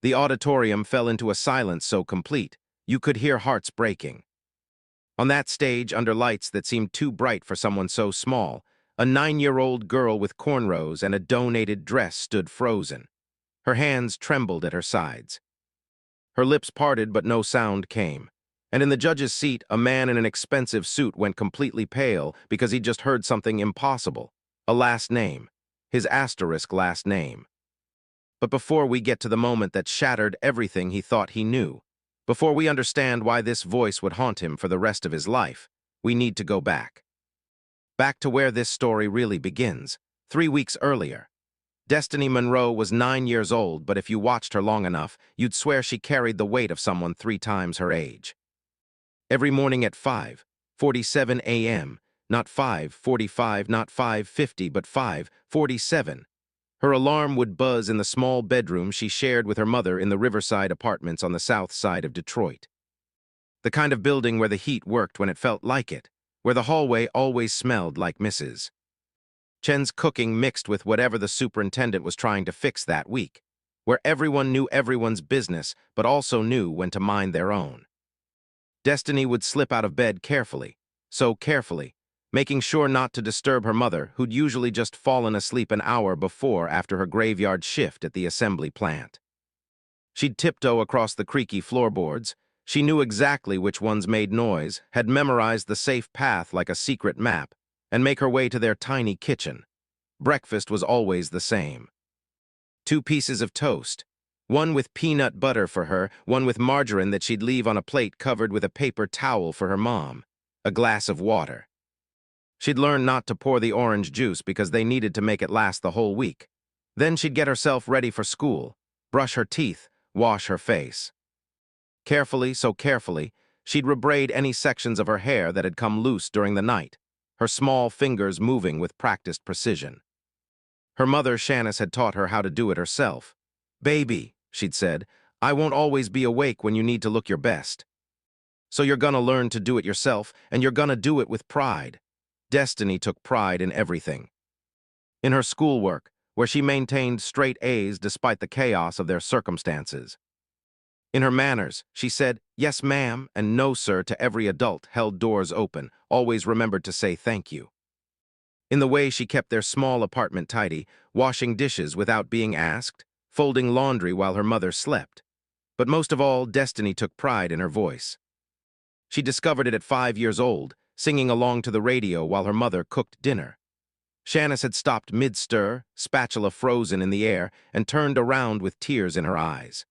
The auditorium fell into a silence so complete, you could hear hearts breaking. On that stage, under lights that seemed too bright for someone so small, a 9-year-old girl with cornrows and a donated dress stood frozen. Her hands trembled at her sides. Her lips parted, but no sound came. And in the judge's seat, a man in an expensive suit went completely pale because he'd just heard something impossible. A last name. His asterisk last name. But before we get to the moment that shattered everything he thought he knew, before we understand why this voice would haunt him for the rest of his life, we need to go back. Back to where this story really begins, 3 weeks earlier. Destiny Monroe was 9 years old, but if you watched her long enough, you'd swear she carried the weight of someone 3 times her age. Every morning at 5:47 a.m., not 5:45, not 5:50, but 5:47, her alarm would buzz in the small bedroom she shared with her mother in the Riverside apartments on the south side of Detroit. The kind of building where the heat worked when it felt like it, where the hallway always smelled like Mrs. Chen's cooking mixed with whatever the superintendent was trying to fix that week, where everyone knew everyone's business but also knew when to mind their own. Destiny would slip out of bed carefully, so carefully, making sure not to disturb her mother, who'd usually just fallen asleep an hour before after her graveyard shift at the assembly plant. She'd tiptoe across the creaky floorboards. She knew exactly which ones made noise, had memorized the safe path like a secret map, and make her way to their tiny kitchen. Breakfast was always the same. 2 pieces of toast, one with peanut butter for her, one with margarine that she'd leave on a plate covered with a paper towel for her mom, a glass of water. She'd learned not to pour the orange juice because they needed to make it last the whole week. Then she'd get herself ready for school, brush her teeth, wash her face. Carefully, so carefully, she'd rebraid any sections of her hair that had come loose during the night, her small fingers moving with practiced precision. Her mother, Shanice, had taught her how to do it herself. "Baby," she'd said, "I won't always be awake when you need to look your best. So you're gonna learn to do it yourself, and you're gonna do it with pride." Destiny took pride in everything. In her schoolwork, where she maintained straight A's despite the chaos of their circumstances. In her manners, she said yes ma'am and no sir to every adult, held doors open, always remembered to say thank you. In the way she kept their small apartment tidy, washing dishes without being asked, folding laundry while her mother slept. But most of all, Destiny took pride in her voice. She discovered it at 5 years old, singing along to the radio while her mother cooked dinner. Shanice had stopped mid-stir, spatula frozen in the air, and turned around with tears in her eyes.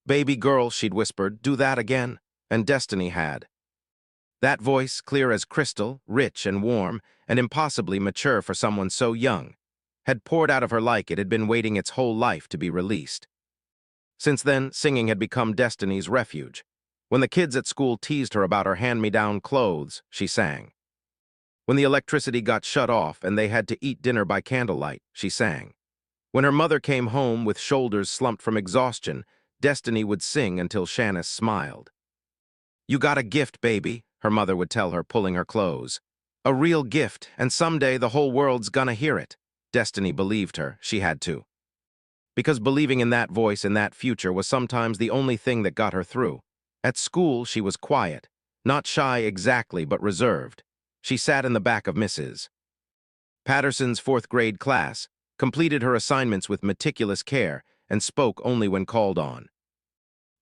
"Baby girl," she'd whispered, "do that again," and Destiny had. That voice, clear as crystal, rich and warm, and impossibly mature for someone so young, had poured out of her like it had been waiting its whole life to be released. Since then, singing had become Destiny's refuge. When the kids at school teased her about her hand-me-down clothes, she sang. When the electricity got shut off and they had to eat dinner by candlelight, she sang. When her mother came home with shoulders slumped from exhaustion, Destiny would sing until Shanice smiled. "You got a gift, baby," her mother would tell her, pulling her clothes. "A real gift, and someday the whole world's gonna hear it." Destiny believed her. She had to. Because believing in that voice and that future was sometimes the only thing that got her through. At school, she was quiet, not shy exactly, but reserved. She sat in the back of Mrs. Patterson's 4th grade class, completed her assignments with meticulous care, and spoke only when called on.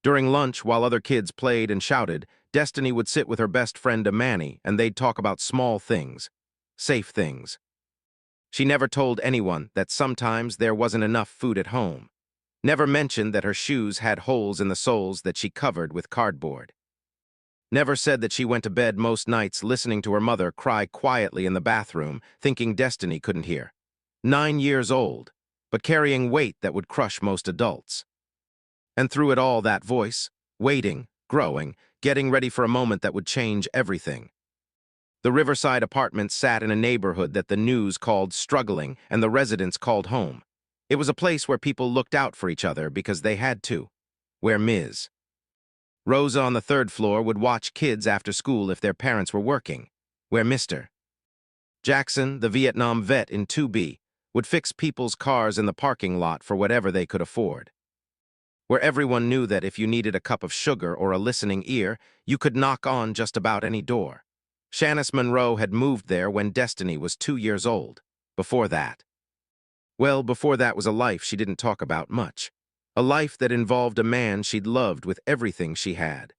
During lunch, while other kids played and shouted, Destiny would sit with her best friend Amani, and they'd talk about small things, safe things. She never told anyone that sometimes there wasn't enough food at home. Never mentioned that her shoes had holes in the soles that she covered with cardboard. Never said that she went to bed most nights listening to her mother cry quietly in the bathroom, thinking Destiny couldn't hear. 9 years old, but carrying weight that would crush most adults. And through it all, that voice, waiting, growing, getting ready for a moment that would change everything. The Riverside apartments sat in a neighborhood that the news called struggling and the residents called home. It was a place where people looked out for each other because they had to, where Ms. Rosa on the 3rd floor would watch kids after school if their parents were working, where Mr. Jackson, the Vietnam vet in 2B, would fix people's cars in the parking lot for whatever they could afford. where everyone knew that if you needed a cup of sugar or a listening ear, you could knock on just about any door. Shanice Monroe had moved there when Destiny was 2 years old. Before that was a life she didn't talk about much. A life that involved a man she'd loved with everything she had.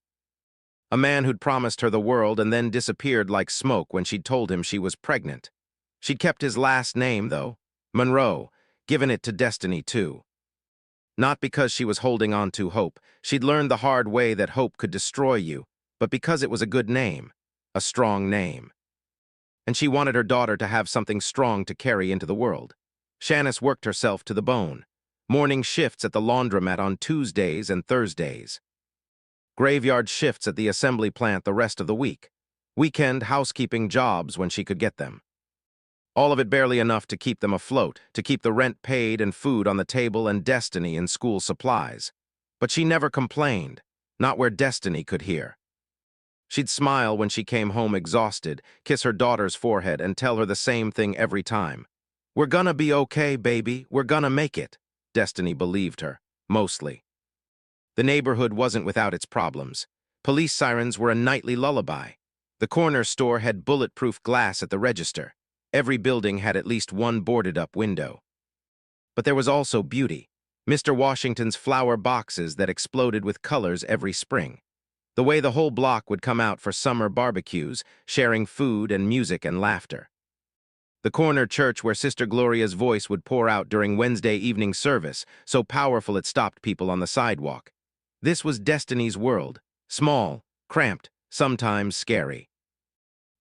A man who'd promised her the world and then disappeared like smoke when she'd told him she was pregnant. She'd kept his last name, though, Monroe, given it to Destiny, too. Not because she was holding on to hope. She'd learned the hard way that hope could destroy you, but because it was a good name, a strong name. And she wanted her daughter to have something strong to carry into the world. Shanice worked herself to the bone. Morning shifts at the laundromat on Tuesdays and Thursdays. Graveyard shifts at the assembly plant the rest of the week. Weekend housekeeping jobs when she could get them. All of it barely enough to keep them afloat, to keep the rent paid and food on the table and Destiny in school supplies. But she never complained, not where Destiny could hear. She'd smile when she came home exhausted, kiss her daughter's forehead, and tell her the same thing every time. "We're gonna be okay, baby. We're gonna make it." Destiny believed her, mostly. The neighborhood wasn't without its problems. Police sirens were a nightly lullaby. The corner store had bulletproof glass at the register. Every building had at least one boarded-up window. But there was also beauty. Mr. Washington's flower boxes that exploded with colors every spring. The way the whole block would come out for summer barbecues, sharing food and music and laughter. The corner church where Sister Gloria's voice would pour out during Wednesday evening service, so powerful it stopped people on the sidewalk. This was Destiny's world, small, cramped, sometimes scary,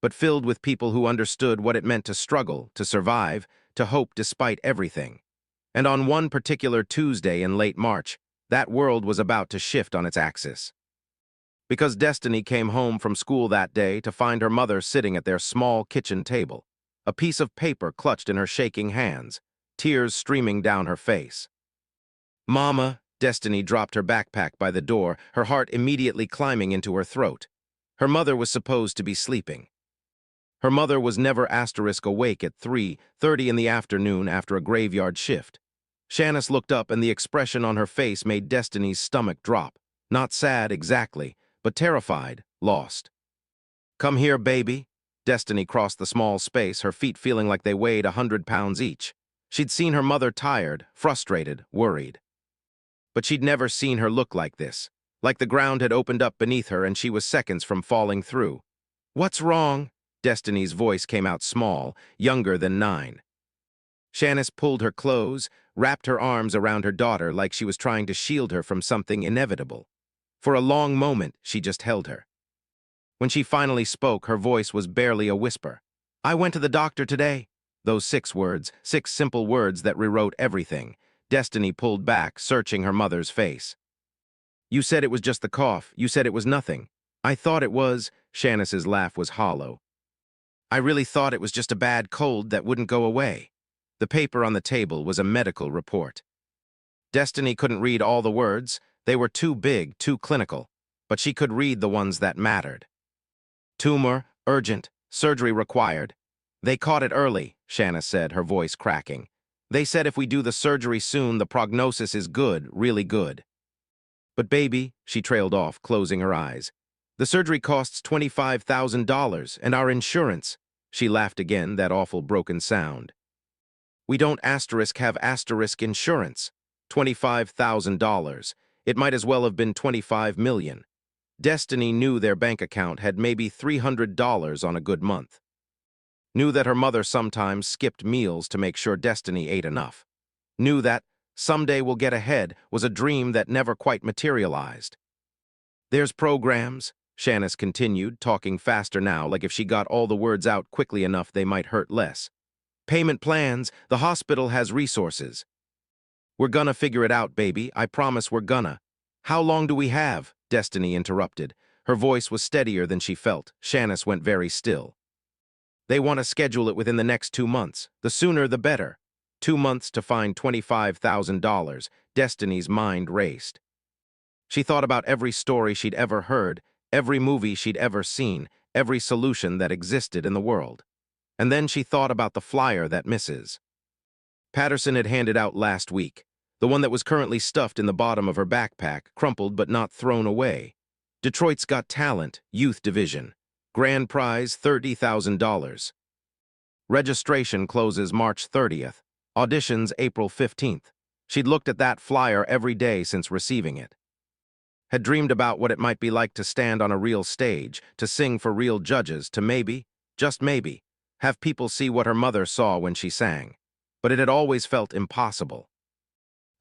but filled with people who understood what it meant to struggle, to survive, to hope despite everything. And on one particular Tuesday in late March, that world was about to shift on its axis. Because Destiny came home from school that day to find her mother sitting at their small kitchen table, a piece of paper clutched in her shaking hands, tears streaming down her face. "Mama," Destiny dropped her backpack by the door, her heart immediately climbing into her throat. Her mother was supposed to be sleeping. Her mother was never awake at 3:30 in the afternoon after a graveyard shift. Shanice looked up and the expression on her face made Destiny's stomach drop. Not sad, exactly, but terrified, lost. "Come here, baby." Destiny crossed the small space, her feet feeling like they weighed 100 pounds each. She'd seen her mother tired, frustrated, worried. But she'd never seen her look like this, like the ground had opened up beneath her and she was seconds from falling through. "What's wrong?" Destiny's voice came out small, younger than 9. Shanice pulled her close, wrapped her arms around her daughter like she was trying to shield her from something inevitable. For a long moment, she just held her. When she finally spoke, her voice was barely a whisper. "I went to the doctor today." Those 6 words, 6 simple words that rewrote everything. Destiny pulled back, searching her mother's face. "You said it was just the cough. You said it was nothing." "I thought it was." Shanice's laugh was hollow. "I really thought it was just a bad cold that wouldn't go away." The paper on the table was a medical report. Destiny couldn't read all the words. They were too big, too clinical. But she could read the ones that mattered. "Tumor, urgent, surgery required." "They caught it early," Shanice said, her voice cracking. "They said if we do the surgery soon, the prognosis is good, really good." "But baby," she trailed off, closing her eyes. "The surgery costs $25,000, and our insurance." She laughed again, that awful broken sound. "We don't have insurance. $25,000. It might as well have been 25 million. Destiny knew their bank account had maybe $300 on a good month. Knew that her mother sometimes skipped meals to make sure Destiny ate enough. Knew that "someday we'll get ahead" was a dream that never quite materialized. "There's programs," Shanice continued, talking faster now, like if she got all the words out quickly enough they might hurt less. "Payment plans, the hospital has resources. We're gonna figure it out, baby, I promise we're gonna." "How long do we have?" Destiny interrupted. Her voice was steadier than she felt. Shanice went very still. "They want to schedule it within the next 2 months. The sooner, the better." 2 months to find $25,000. Destiny's mind raced. She thought about every story she'd ever heard, every movie she'd ever seen, every solution that existed in the world. And then she thought about the flyer that Mrs. Patterson had handed out last week. the one that was currently stuffed in the bottom of her backpack, crumpled but not thrown away. Detroit's Got Talent, Youth Division. Grand prize $30,000. Registration closes March 30th. Auditions April 15th. She'd looked at that flyer every day since receiving it. Had dreamed about what it might be like to stand on a real stage, to sing for real judges, to maybe, just maybe, have people see what her mother saw when she sang. But it had always felt impossible.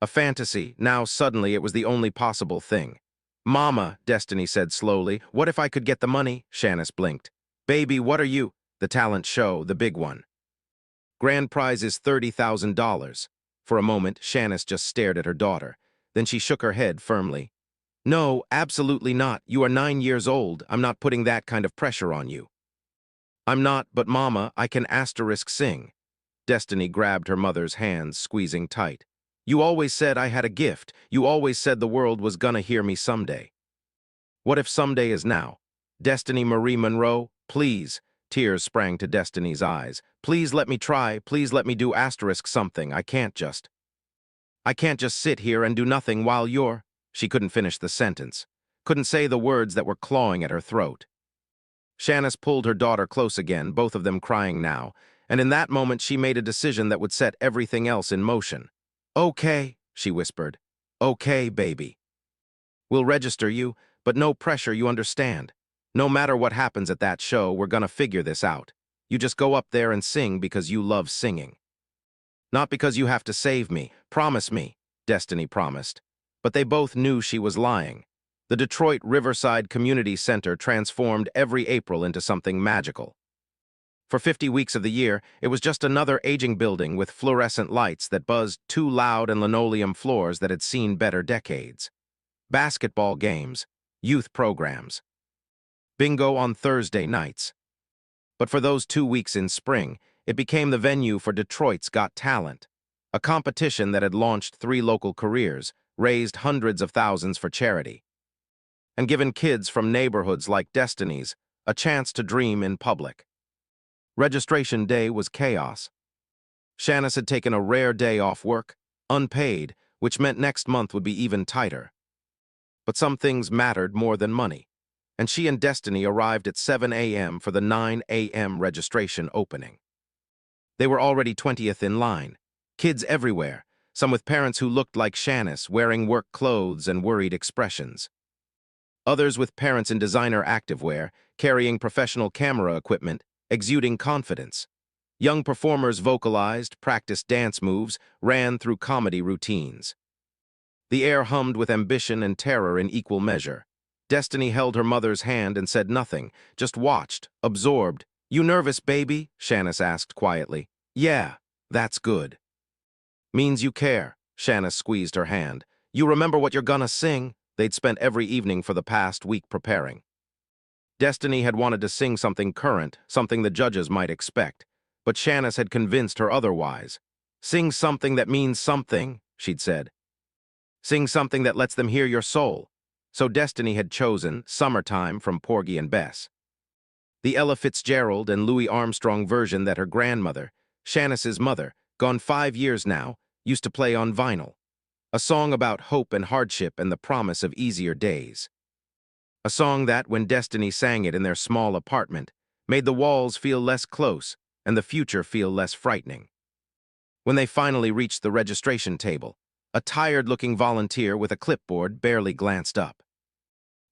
A fantasy, now suddenly it was the only possible thing. "Mama," Destiny said slowly, "what if I could get the money?" Shanice blinked. "Baby, what are you—" "The talent show, the big one. Grand prize is $30,000. For a moment, Shanice just stared at her daughter. Then she shook her head firmly. "No, absolutely not. You are 9 years old. I'm not putting that kind of pressure on you." "I'm not, but Mama, I can asterisk sing." Destiny grabbed her mother's hands, squeezing tight. "You always said I had a gift. You always said the world was gonna hear me someday." "What if someday is now? Destiny Marie Monroe, please." Tears sprang to Destiny's eyes. "Please let me try. Please let me do asterisk something. I can't just sit here and do nothing while you're—" She couldn't finish the sentence. Couldn't say the words that were clawing at her throat. Shanice pulled her daughter close again, both of them crying now, and in that moment she made a decision that would set everything else in motion. "Okay," she whispered. "Okay, baby. We'll register you, but no pressure, you understand. No matter what happens at that show, we're gonna figure this out. You just go up there and sing because you love singing. Not because you have to save me. Promise me," Destiny promised. But they both knew she was lying. The Detroit Riverside Community Center transformed every April into something magical. For 50 weeks of the year, it was just another aging building with fluorescent lights that buzzed too loud and linoleum floors that had seen better decades. Basketball games, youth programs, bingo on Thursday nights. But for those 2 weeks in spring, it became the venue for Detroit's Got Talent, a competition that had launched 3 local careers, raised hundreds of thousands for charity, and given kids from neighborhoods like Destiny's a chance to dream in public. Registration day was chaos. Shanice had taken a rare day off work, unpaid, which meant next month would be even tighter. But some things mattered more than money, and she and Destiny arrived at 7 a.m. for the 9 a.m. registration opening. They were already 20th in line, kids everywhere, some with parents who looked like Shanice, wearing work clothes and worried expressions. Others with parents in designer activewear, carrying professional camera equipment, exuding confidence. Young performers vocalized, practiced dance moves, ran through comedy routines. The air hummed with ambition and terror in equal measure. Destiny held her mother's hand and said nothing, just watched, absorbed. "You nervous, baby?" Shanice asked quietly. "Yeah, that's good." "Means you care." Shanice squeezed her hand. "You remember what you're gonna sing?" They'd spent every evening for the past week preparing. Destiny had wanted to sing something current, something the judges might expect, but Shanice had convinced her otherwise. "Sing something that means something," she'd said. "Sing something that lets them hear your soul." So Destiny had chosen Summertime from Porgy and Bess, the Ella Fitzgerald and Louis Armstrong version that her grandmother, Shanice's mother, gone 5 years now, used to play on vinyl. A song about hope and hardship and the promise of easier days. A song that, when Destiny sang it in their small apartment, made the walls feel less close and the future feel less frightening. When they finally reached the registration table, a tired-looking volunteer with a clipboard barely glanced up.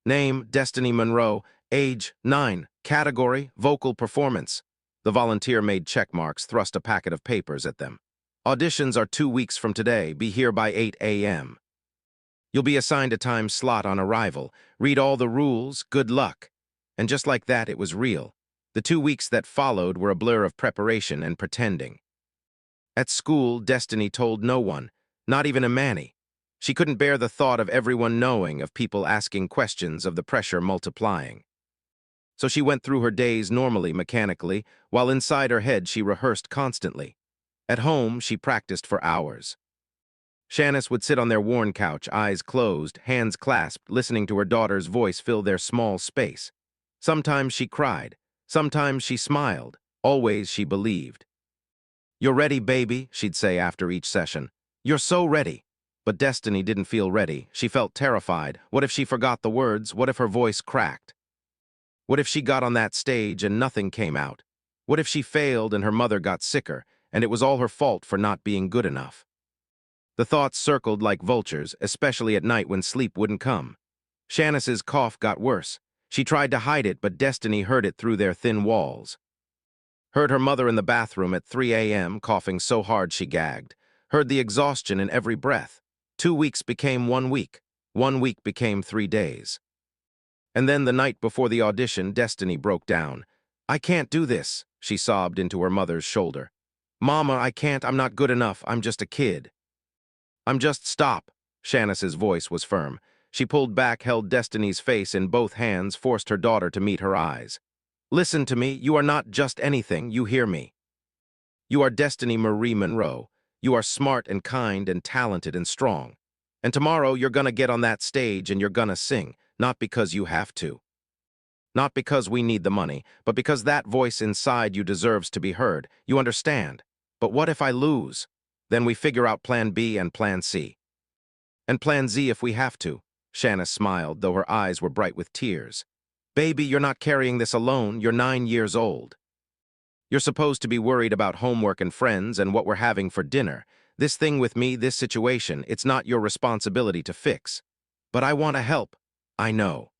Name, Destiny Monroe. Age, 9. Category, vocal performance. The volunteer made check marks, thrust a packet of papers at them. "Auditions are 2 weeks from today. Be here by 8 a.m. You'll be assigned a time slot on arrival. Read all the rules. Good luck." And just like that, it was real. The 2 weeks that followed were a blur of preparation and pretending. At school, Destiny told no one, not even Imani. She couldn't bear the thought of everyone knowing, of people asking questions, of the pressure multiplying. So she went through her days normally, mechanically, while inside her head she rehearsed constantly. At home, she practiced for hours. Shanice would sit on their worn couch, eyes closed, hands clasped, listening to her daughter's voice fill their small space. Sometimes she cried, sometimes she smiled, always she believed. "You're ready, baby," she'd say after each session. "You're so ready." But Destiny didn't feel ready. She felt terrified. What if she forgot the words? What if her voice cracked? What if she got on that stage and nothing came out? What if she failed and her mother got sicker, and it was all her fault for not being good enough? The thoughts circled like vultures, especially at night when sleep wouldn't come. Shanice's cough got worse. She tried to hide it, but Destiny heard it through their thin walls. Heard her mother in the bathroom at 3 a.m. coughing so hard she gagged. Heard the exhaustion in every breath. 2 weeks became 1 week. 1 week became 3 days. And then the night before the audition, Destiny broke down. "I can't do this," she sobbed into her mother's shoulder. "Mama, I can't. I'm not good enough. I'm just a kid." Stop." Shanice's voice was firm. She pulled back, held Destiny's face in both hands, forced her daughter to meet her eyes. "Listen to me. You are not just anything. You hear me. You are Destiny Marie Monroe. You are smart and kind and talented and strong. And tomorrow you're gonna get on that stage and you're gonna sing, not because you have to. Not because we need the money, but because that voice inside you deserves to be heard. You understand? But what if I lose? Then we figure out plan B and plan C. And plan Z if we have to." Shanice smiled, though her eyes were bright with tears. "Baby, you're not carrying this alone. You're 9 years old. You're supposed to be worried about homework and friends and what we're having for dinner. This thing with me, this situation, it's not your responsibility to fix. But I want to help. I know.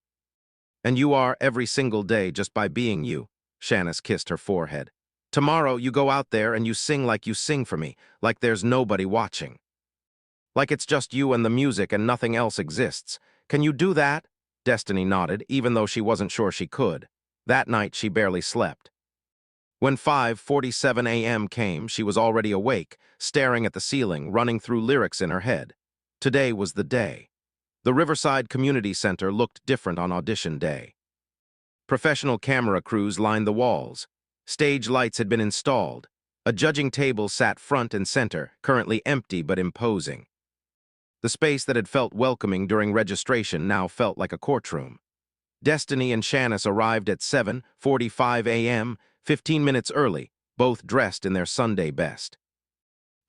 And you are every single day just by being you." Shanice kissed her forehead. "Tomorrow you go out there and you sing like you sing for me, like there's nobody watching. Like it's just you and the music and nothing else exists. Can you do that?" Destiny nodded, even though she wasn't sure she could. That night she barely slept. When 5:47 a.m. came, she was already awake, staring at the ceiling, running through lyrics in her head. Today was the day. The Riverside Community Center looked different on audition day. Professional camera crews lined the walls. Stage lights had been installed. A judging table sat front and center, currently empty but imposing. The space that had felt welcoming during registration now felt like a courtroom. Destiny and Shanice arrived at 7:45 a.m., 15 minutes early, both dressed in their Sunday best.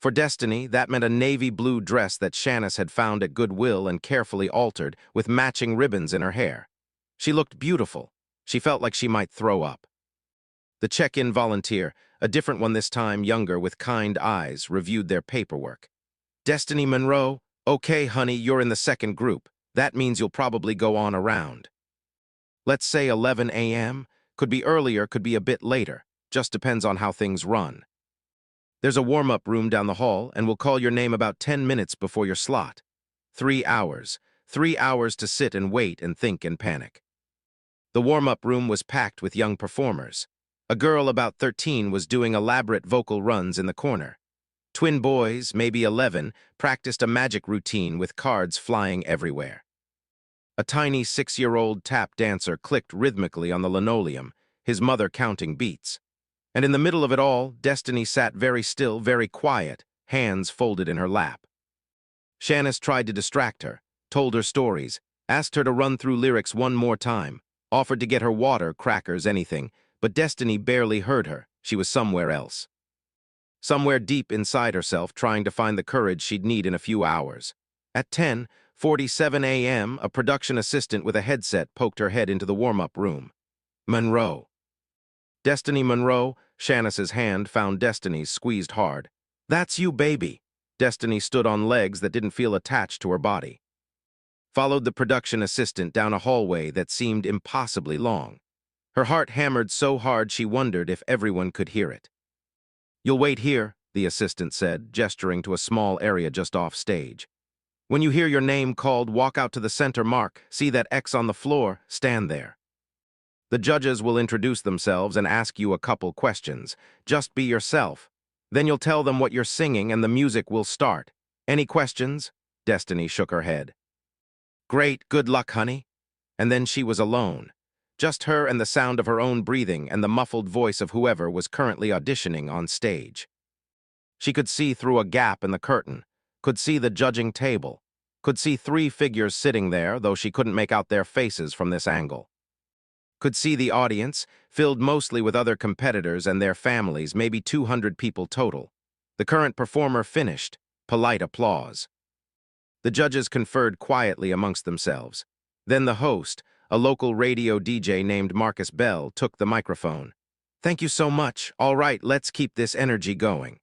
For Destiny, that meant a navy blue dress that Shanice had found at Goodwill and carefully altered, with matching ribbons in her hair. She looked beautiful. She felt like she might throw up. The check-in volunteer, a different one this time, younger with kind eyes, reviewed their paperwork. "Destiny Monroe, okay, honey, you're in the second group. That means you'll probably go on around. Let's say 11 a.m. Could be earlier, could be a bit later. Just depends on how things run. There's a warm-up room down the hall, and we'll call your name about 10 minutes before your slot. 3 hours. 3 hours to sit and wait and think and panic." The warm-up room was packed with young performers. A girl about 13 was doing elaborate vocal runs in the corner. Twin boys, maybe 11, practiced a magic routine with cards flying everywhere. A tiny 6-year-old tap dancer clicked rhythmically on the linoleum, his mother counting beats. And in the middle of it all, Destiny sat very still, very quiet, hands folded in her lap. Shanice tried to distract her, told her stories, asked her to run through lyrics one more time, offered to get her water, crackers, anything, but Destiny barely heard her. She was somewhere else. Somewhere deep inside herself, trying to find the courage she'd need in a few hours. At 10:47 a.m., a production assistant with a headset poked her head into the warm-up room. "Monroe." "Destiny Monroe." Shanice's hand found Destiny's, squeezed hard. "That's you, baby." Destiny stood on legs that didn't feel attached to her body. Followed the production assistant down a hallway that seemed impossibly long. Her heart hammered so hard she wondered if everyone could hear it. "You'll wait here," the assistant said, gesturing to a small area just off stage. "When you hear your name called, walk out to the center mark. See that X on the floor? Stand there. The judges will introduce themselves and ask you a couple questions. Just be yourself. Then you'll tell them what you're singing and the music will start. Any questions?" Destiny shook her head. "Great, good luck, honey." And then she was alone. Just her and the sound of her own breathing and the muffled voice of whoever was currently auditioning on stage. She could see through a gap in the curtain, could see the judging table, could see 3 figures sitting there, though she couldn't make out their faces from this angle. Could see the audience, filled mostly with other competitors and their families, maybe 200 people total. The current performer finished. Polite applause. The judges conferred quietly amongst themselves. Then the host, a local radio DJ named Marcus Bell, took the microphone. "Thank you so much. All right, let's keep this energy going.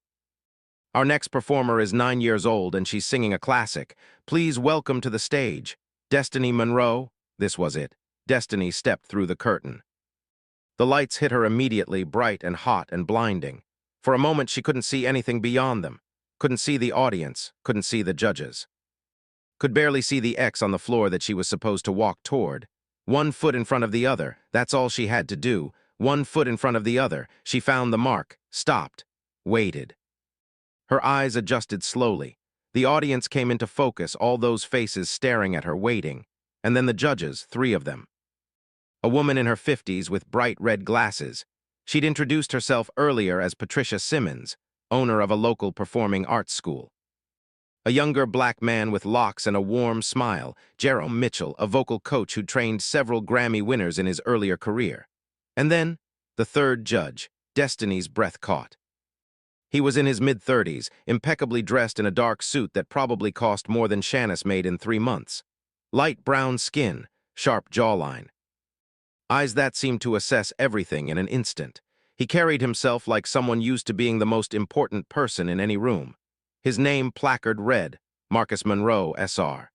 Our next performer is 9 years old and she's singing a classic. Please welcome to the stage, Destiny Monroe." This was it. Destiny stepped through the curtain. The lights hit her immediately, bright and hot and blinding. For a moment, she couldn't see anything beyond them. Couldn't see the audience, couldn't see the judges. Could barely see the X on the floor that she was supposed to walk toward. 1 foot in front of the other, that's all she had to do. 1 foot in front of the other. She found the mark, stopped, waited. Her eyes adjusted slowly. The audience came into focus, all those faces staring at her, waiting. And then the judges, 3 of them. A woman in her 50s with bright red glasses. She'd introduced herself earlier as Patricia Simmons, owner of a local performing arts school. A younger black man with locks and a warm smile, Jerome Mitchell, a vocal coach who trained several Grammy winners in his earlier career. And then, the third judge, Destiny's breath caught. He was in his mid-30s, impeccably dressed in a dark suit that probably cost more than Shanice made in 3 months. Light brown skin, sharp jawline. Eyes that seemed to assess everything in an instant. He carried himself like someone used to being the most important person in any room. His name placard read, Marcus Monroe, S.R.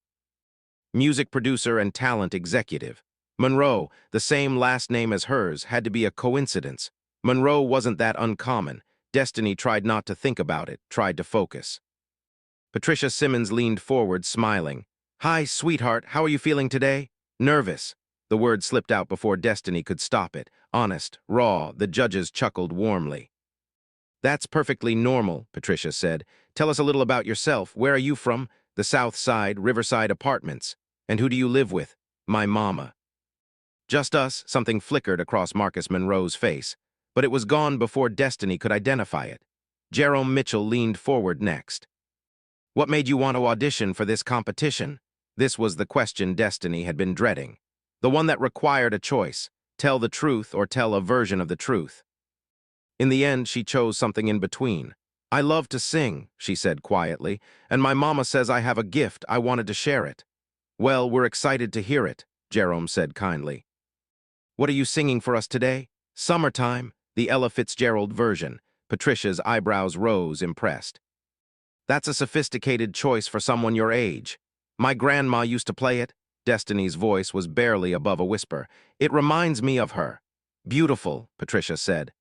Music producer and talent executive. Monroe, the same last name as hers, had to be a coincidence. Monroe wasn't that uncommon. Destiny tried not to think about it, tried to focus. Patricia Simmons leaned forward, smiling. "Hi, sweetheart, how are you feeling today?" "Nervous." The word slipped out before Destiny could stop it. Honest, raw, the judges chuckled warmly. "That's perfectly normal," Patricia said. "Tell us a little about yourself. Where are you from?" "The South Side, Riverside Apartments." "And who do you live with?" "My mama." "Just us," something flickered across Marcus Monroe's face. But it was gone before Destiny could identify it. Jerome Mitchell leaned forward next. "What made you want to audition for this competition?" This was the question Destiny had been dreading. The one that required a choice. Tell the truth or tell a version of the truth. In the end, she chose something in between. "I love to sing," she said quietly, "and my mama says I have a gift. I wanted to share it." "Well, we're excited to hear it," Jerome said kindly. "What are you singing for us today?" "Summertime," the Ella Fitzgerald version. Patricia's eyebrows rose, impressed. "That's a sophisticated choice for someone your age." "My grandma used to play it." Destiny's voice was barely above a whisper. "It reminds me of her." "Beautiful," Patricia said.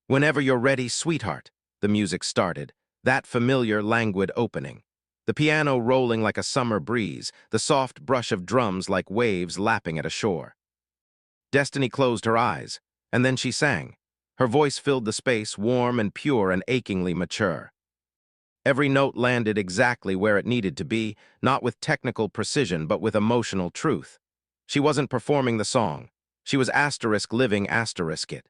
"Whenever you're ready, sweetheart." The music started, that familiar, languid opening. The piano rolling like a summer breeze, the soft brush of drums like waves lapping at a shore. Destiny closed her eyes, and then she sang. Her voice filled the space, warm and pure and achingly mature. Every note landed exactly where it needed to be, not with technical precision, but with emotional truth. She wasn't performing the song. She was living it.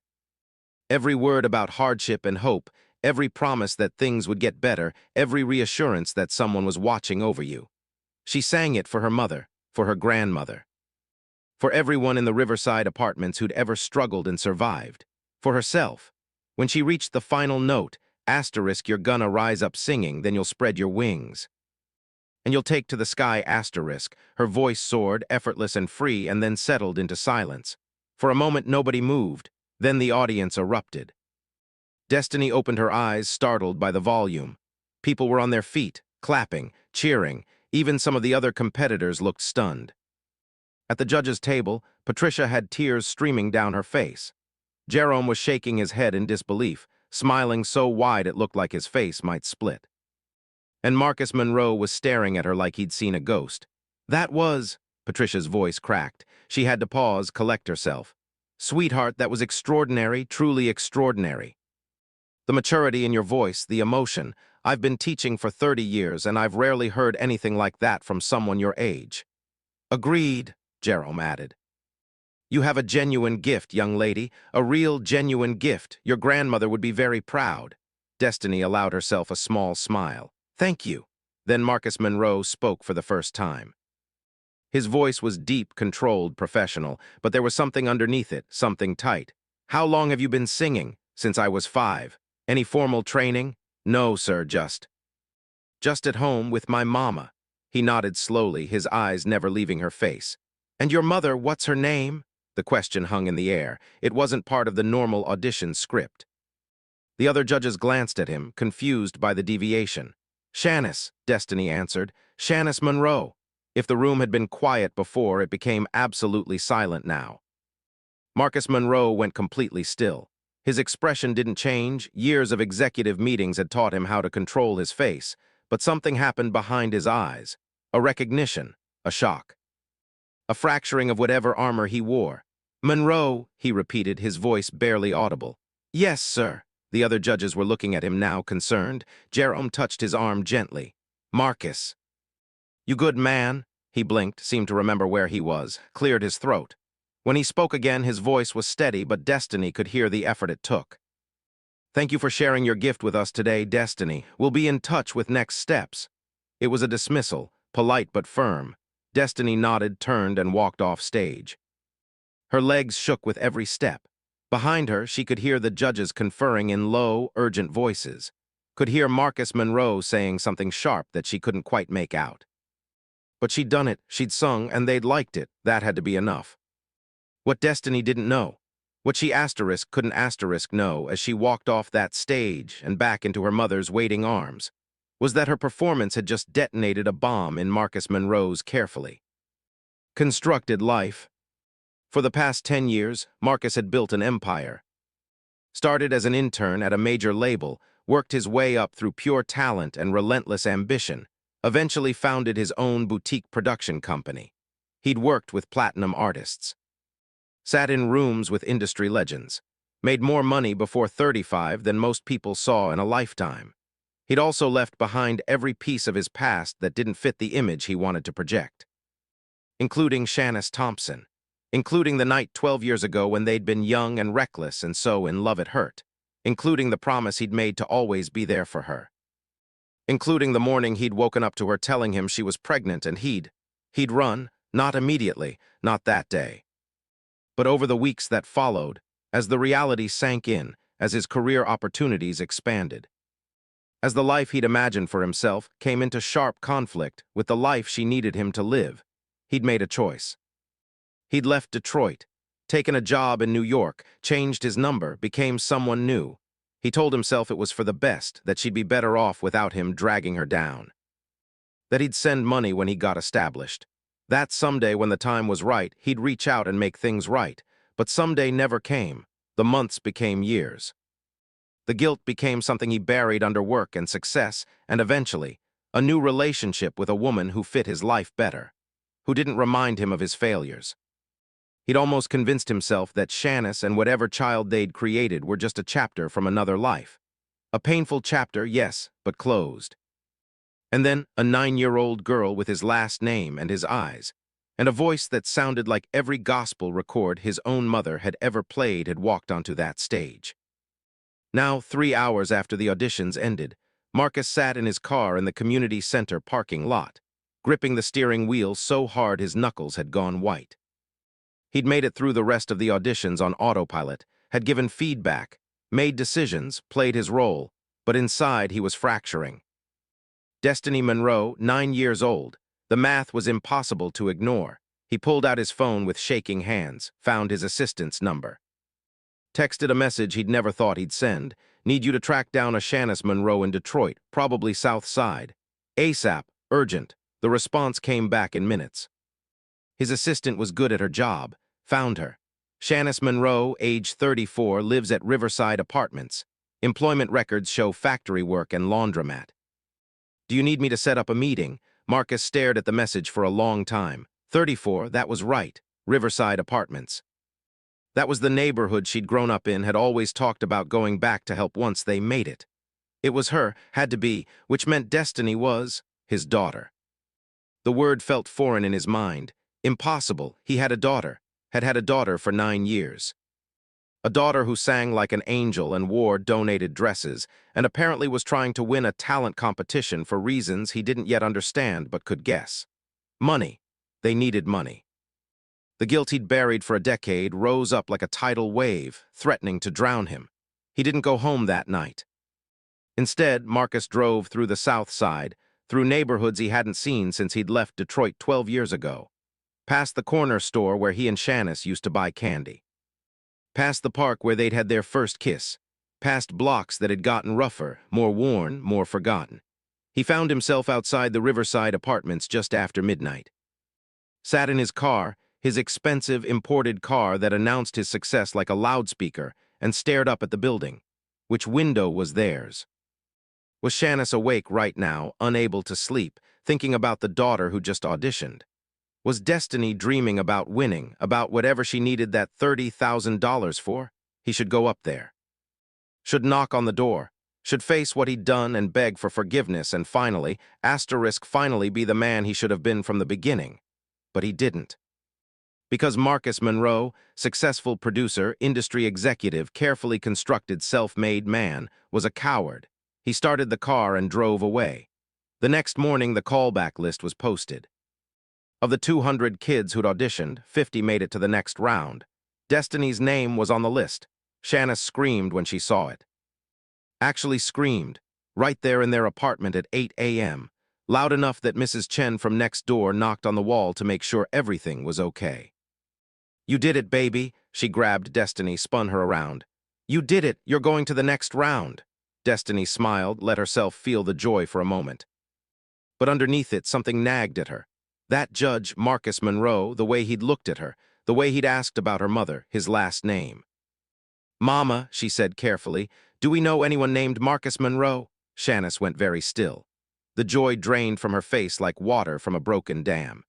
Every word about hardship and hope, every promise that things would get better, every reassurance that someone was watching over you. She sang it for her mother, for her grandmother, for everyone in the Riverside Apartments who'd ever struggled and survived, for herself. When she reached the final note, "You're gonna rise up singing, then you'll spread your wings. And you'll take to the sky, " her voice soared, effortless and free, and then settled into silence. For a moment, nobody moved. Then the audience erupted. Destiny opened her eyes, startled by the volume. People were on their feet, clapping, cheering. Even some of the other competitors looked stunned. At the judges' table, Patricia had tears streaming down her face. Jerome was shaking his head in disbelief, smiling so wide it looked like his face might split. And Marcus Monroe was staring at her like he'd seen a ghost. "That was..." Patricia's voice cracked. She had to pause, collect herself. "Sweetheart, that was extraordinary, truly extraordinary. The maturity in your voice, the emotion. I've been teaching for 30 years, and I've rarely heard anything like that from someone your age." "Agreed," Jerome added. "You have a genuine gift, young lady, a real genuine gift. Your grandmother would be very proud." Destiny allowed herself a small smile. "Thank you." Then Marcus Monroe spoke for the first time. His voice was deep, controlled, professional, but there was something underneath it, something tight. "How long have you been singing?" "Since I was 5. Any formal training?" "No, sir, just at home with my mama." He nodded slowly, his eyes never leaving her face. "And your mother, what's her name?" The question hung in the air. It wasn't part of the normal audition script. The other judges glanced at him, confused by the deviation. "Shanice," Destiny answered. "Shanice Monroe." If the room had been quiet before, it became absolutely silent now. Marcus Monroe went completely still. His expression didn't change. Years of executive meetings had taught him how to control his face, but something happened behind his eyes. A recognition, a shock. A fracturing of whatever armor he wore. "Monroe," he repeated, his voice barely audible. "Yes, sir." The other judges were looking at him now, concerned. Jerome touched his arm gently. "Marcus." "You good man?" He blinked, seemed to remember where he was, cleared his throat. When he spoke again, his voice was steady, but Destiny could hear the effort it took. "Thank you for sharing your gift with us today, Destiny. We'll be in touch with next steps." It was a dismissal, polite but firm. Destiny nodded, turned, and walked off stage. Her legs shook with every step. Behind her, she could hear the judges conferring in low, urgent voices. Could hear Marcus Monroe saying something sharp that she couldn't quite make out. But she'd done it, she'd sung, and they'd liked it. That had to be enough. What Destiny didn't know, what she couldn't know as she walked off that stage and back into her mother's waiting arms, was that her performance had just detonated a bomb in Marcus Monroe's carefully constructed life. For the past 10 years, Marcus had built an empire. Started as an intern at a major label, worked his way up through pure talent and relentless ambition, eventually founded his own boutique production company. He'd worked with platinum artists. Sat in rooms with industry legends. Made more money before 35 than most people saw in a lifetime. He'd also left behind every piece of his past that didn't fit the image he wanted to project. Including Shanice Thompson. Including the night 12 years ago when they'd been young and reckless and so in love it hurt. Including the promise he'd made to always be there for her. Including the morning he'd woken up to her telling him she was pregnant and he'd run, not immediately, not that day. But over the weeks that followed, as the reality sank in, as his career opportunities expanded. As the life he'd imagined for himself came into sharp conflict with the life she needed him to live, he'd made a choice. He'd left Detroit, taken a job in New York, changed his number, became someone new. He told himself it was for the best, that she'd be better off without him dragging her down. That he'd send money when he got established. That someday when the time was right, he'd reach out and make things right. But someday never came. The months became years. The guilt became something he buried under work and success, and eventually, a new relationship with a woman who fit his life better, who didn't remind him of his failures. He'd almost convinced himself that Shanice and whatever child they'd created were just a chapter from another life. A painful chapter, yes, but closed. And then a 9-year-old girl with his last name and his eyes, and a voice that sounded like every gospel record his own mother had ever played had walked onto that stage. Now, 3 hours after the auditions ended, Marcus sat in his car in the community center parking lot, gripping the steering wheel so hard his knuckles had gone white. He'd made it through the rest of the auditions on autopilot, had given feedback, made decisions, played his role, but inside he was fracturing. Destiny Monroe, 9 years old. The math was impossible to ignore. He pulled out his phone with shaking hands, found his assistant's number. Texted a message he'd never thought he'd send. "Need you to track down a Shanice Monroe in Detroit, probably South Side. ASAP, urgent." The response came back in minutes. His assistant was good at her job. Found her. Shanice Monroe, age 34, lives at Riverside Apartments. Employment records show factory work and laundromat. "Do you need me to set up a meeting?" Marcus stared at the message for a long time. 34, that was right. Riverside Apartments. That was the neighborhood she'd grown up in, had always talked about going back to help once they made it. It was her, had to be, which meant Destiny was his daughter. The word felt foreign in his mind. Impossible. He had a daughter, had had a daughter for 9 years. A daughter who sang like an angel and wore donated dresses, and apparently was trying to win a talent competition for reasons he didn't yet understand but could guess. Money. They needed money. The guilt he'd buried for a decade rose up like a tidal wave, threatening to drown him. He didn't go home that night. Instead, Marcus drove through the South Side, through neighborhoods he hadn't seen since he'd left Detroit 12 years ago, past the corner store where he and Shanice used to buy candy, past the park where they'd had their first kiss, past blocks that had gotten rougher, more worn, more forgotten. He found himself outside the Riverside apartments just after midnight. Sat in his car, his expensive imported car that announced his success like a loudspeaker, and stared up at the building. Which window was theirs? Was Shanice awake right now, unable to sleep, thinking about the daughter who just auditioned? Was Destiny dreaming about winning, about whatever she needed that $30,000 for? He should go up there. Should knock on the door. Should face what he'd done and beg for forgiveness and finally be the man he should have been from the beginning. But he didn't. Because Marcus Monroe, successful producer, industry executive, carefully constructed self-made man, was a coward, he started the car and drove away. The next morning, the callback list was posted. Of the 200 kids who'd auditioned, 50 made it to the next round. Destiny's name was on the list. Shanice screamed when she saw it. Actually screamed, right there in their apartment at 8 a.m., loud enough that Mrs. Chen from next door knocked on the wall to make sure everything was okay. "You did it, baby," she grabbed Destiny, spun her around. "You did it, you're going to the next round." Destiny smiled, let herself feel the joy for a moment. But underneath it, something nagged at her. That judge, Marcus Monroe, the way he'd looked at her, the way he'd asked about her mother, his last name. "Mama," she said carefully, "do we know anyone named Marcus Monroe?" Shanice went very still. The joy drained from her face like water from a broken dam.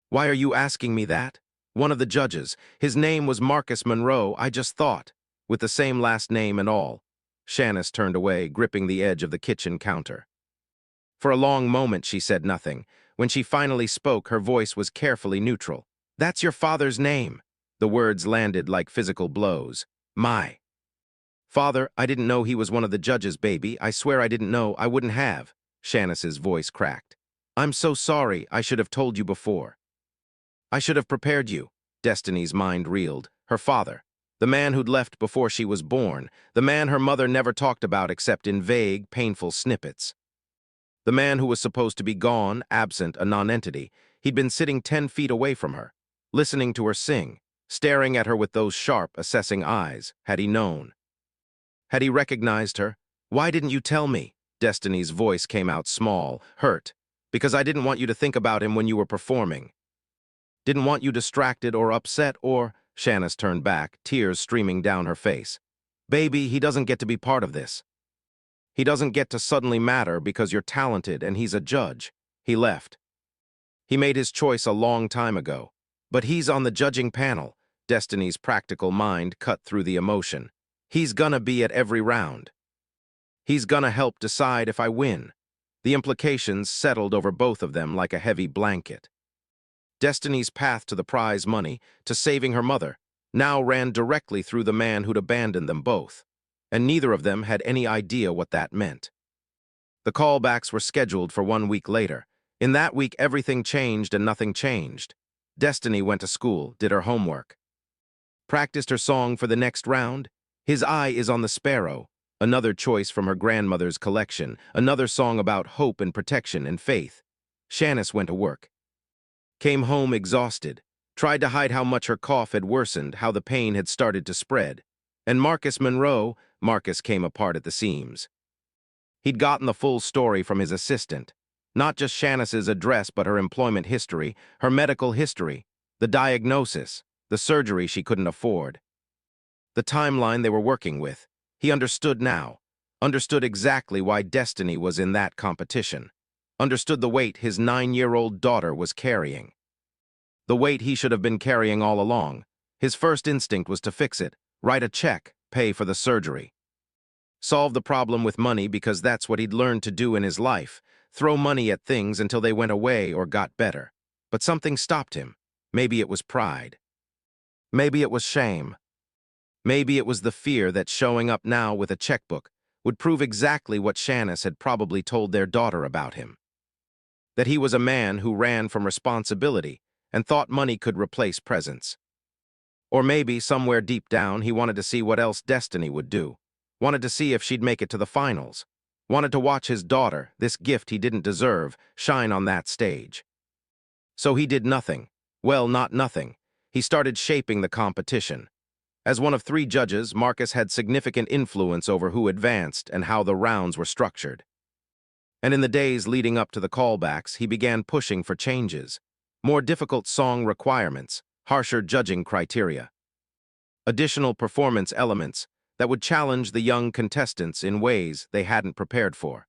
"Why are you asking me that?" "One of the judges. His name was Marcus Monroe, I just thought. With the same last name and all." Shanice turned away, gripping the edge of the kitchen counter. For a long moment she said nothing. When she finally spoke, her voice was carefully neutral. "That's your father's name." The words landed like physical blows. "My father, I didn't know he was one of the judges, baby. I swear I didn't know. I wouldn't have." Shanice's voice cracked. "I'm so sorry. I should have told you before. I should have prepared you." Destiny's mind reeled. Her father, the man who'd left before she was born, the man her mother never talked about except in vague, painful snippets. The man who was supposed to be gone, absent, a nonentity. He'd been sitting 10 feet away from her, listening to her sing, staring at her with those sharp, assessing eyes. Had he known? Had he recognized her? "Why didn't you tell me?" Destiny's voice came out small, hurt. "Because I didn't want you to think about him when you were performing. Didn't want you distracted or upset or—" Shanice turned back, tears streaming down her face. "Baby, he doesn't get to be part of this. He doesn't get to suddenly matter because you're talented and he's a judge." He left. He made his choice a long time ago. "But he's on the judging panel." Destiny's practical mind cut through the emotion. "He's gonna be at every round. He's gonna help decide if I win." The implications settled over both of them like a heavy blanket. Destiny's path to the prize money, to saving her mother, now ran directly through the man who'd abandoned them both. And neither of them had any idea what that meant. The callbacks were scheduled for 1 week later. In that week, everything changed and nothing changed. Destiny went to school, did her homework. Practiced her song for the next round. "His Eye is on the Sparrow," another choice from her grandmother's collection, another song about hope and protection and faith. Shanice went to work. Came home exhausted, tried to hide how much her cough had worsened, how the pain had started to spread. And Marcus Monroe, Marcus came apart at the seams. He'd gotten the full story from his assistant. Not just Shanice's address, but her employment history, her medical history, the diagnosis, the surgery she couldn't afford. The timeline they were working with. He understood now. Understood exactly why Destiny was in that competition. Understood the weight his 9-year-old daughter was carrying. The weight he should have been carrying all along. His first instinct was to fix it, write a check, pay for the surgery. Solve the problem with money because that's what he'd learned to do in his life, throw money at things until they went away or got better. But something stopped him. Maybe it was pride. Maybe it was shame. Maybe it was the fear that showing up now with a checkbook would prove exactly what Shanice had probably told their daughter about him. That he was a man who ran from responsibility and thought money could replace presence. Or maybe, somewhere deep down, he wanted to see what else Destiny would do. Wanted to see if she'd make it to the finals. Wanted to watch his daughter, this gift he didn't deserve, shine on that stage. So he did nothing. Well, not nothing. He started shaping the competition. As one of 3 judges, Marcus had significant influence over who advanced and how the rounds were structured. And in the days leading up to the callbacks, he began pushing for changes. More difficult song requirements, harsher judging criteria. Additional performance elements that would challenge the young contestants in ways they hadn't prepared for.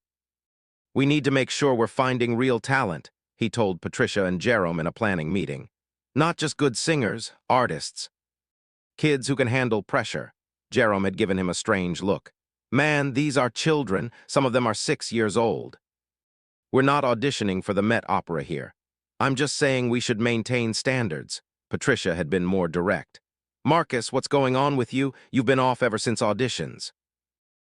"We need to make sure we're finding real talent," he told Patricia and Jerome in a planning meeting. "Not just good singers, artists. Kids who can handle pressure." Jerome had given him a strange look. "Man, these are children. Some of them are 6 years old. We're not auditioning for the Met Opera here. I'm just saying we should maintain standards." Patricia had been more direct. "Marcus, what's going on with you? You've been off ever since auditions."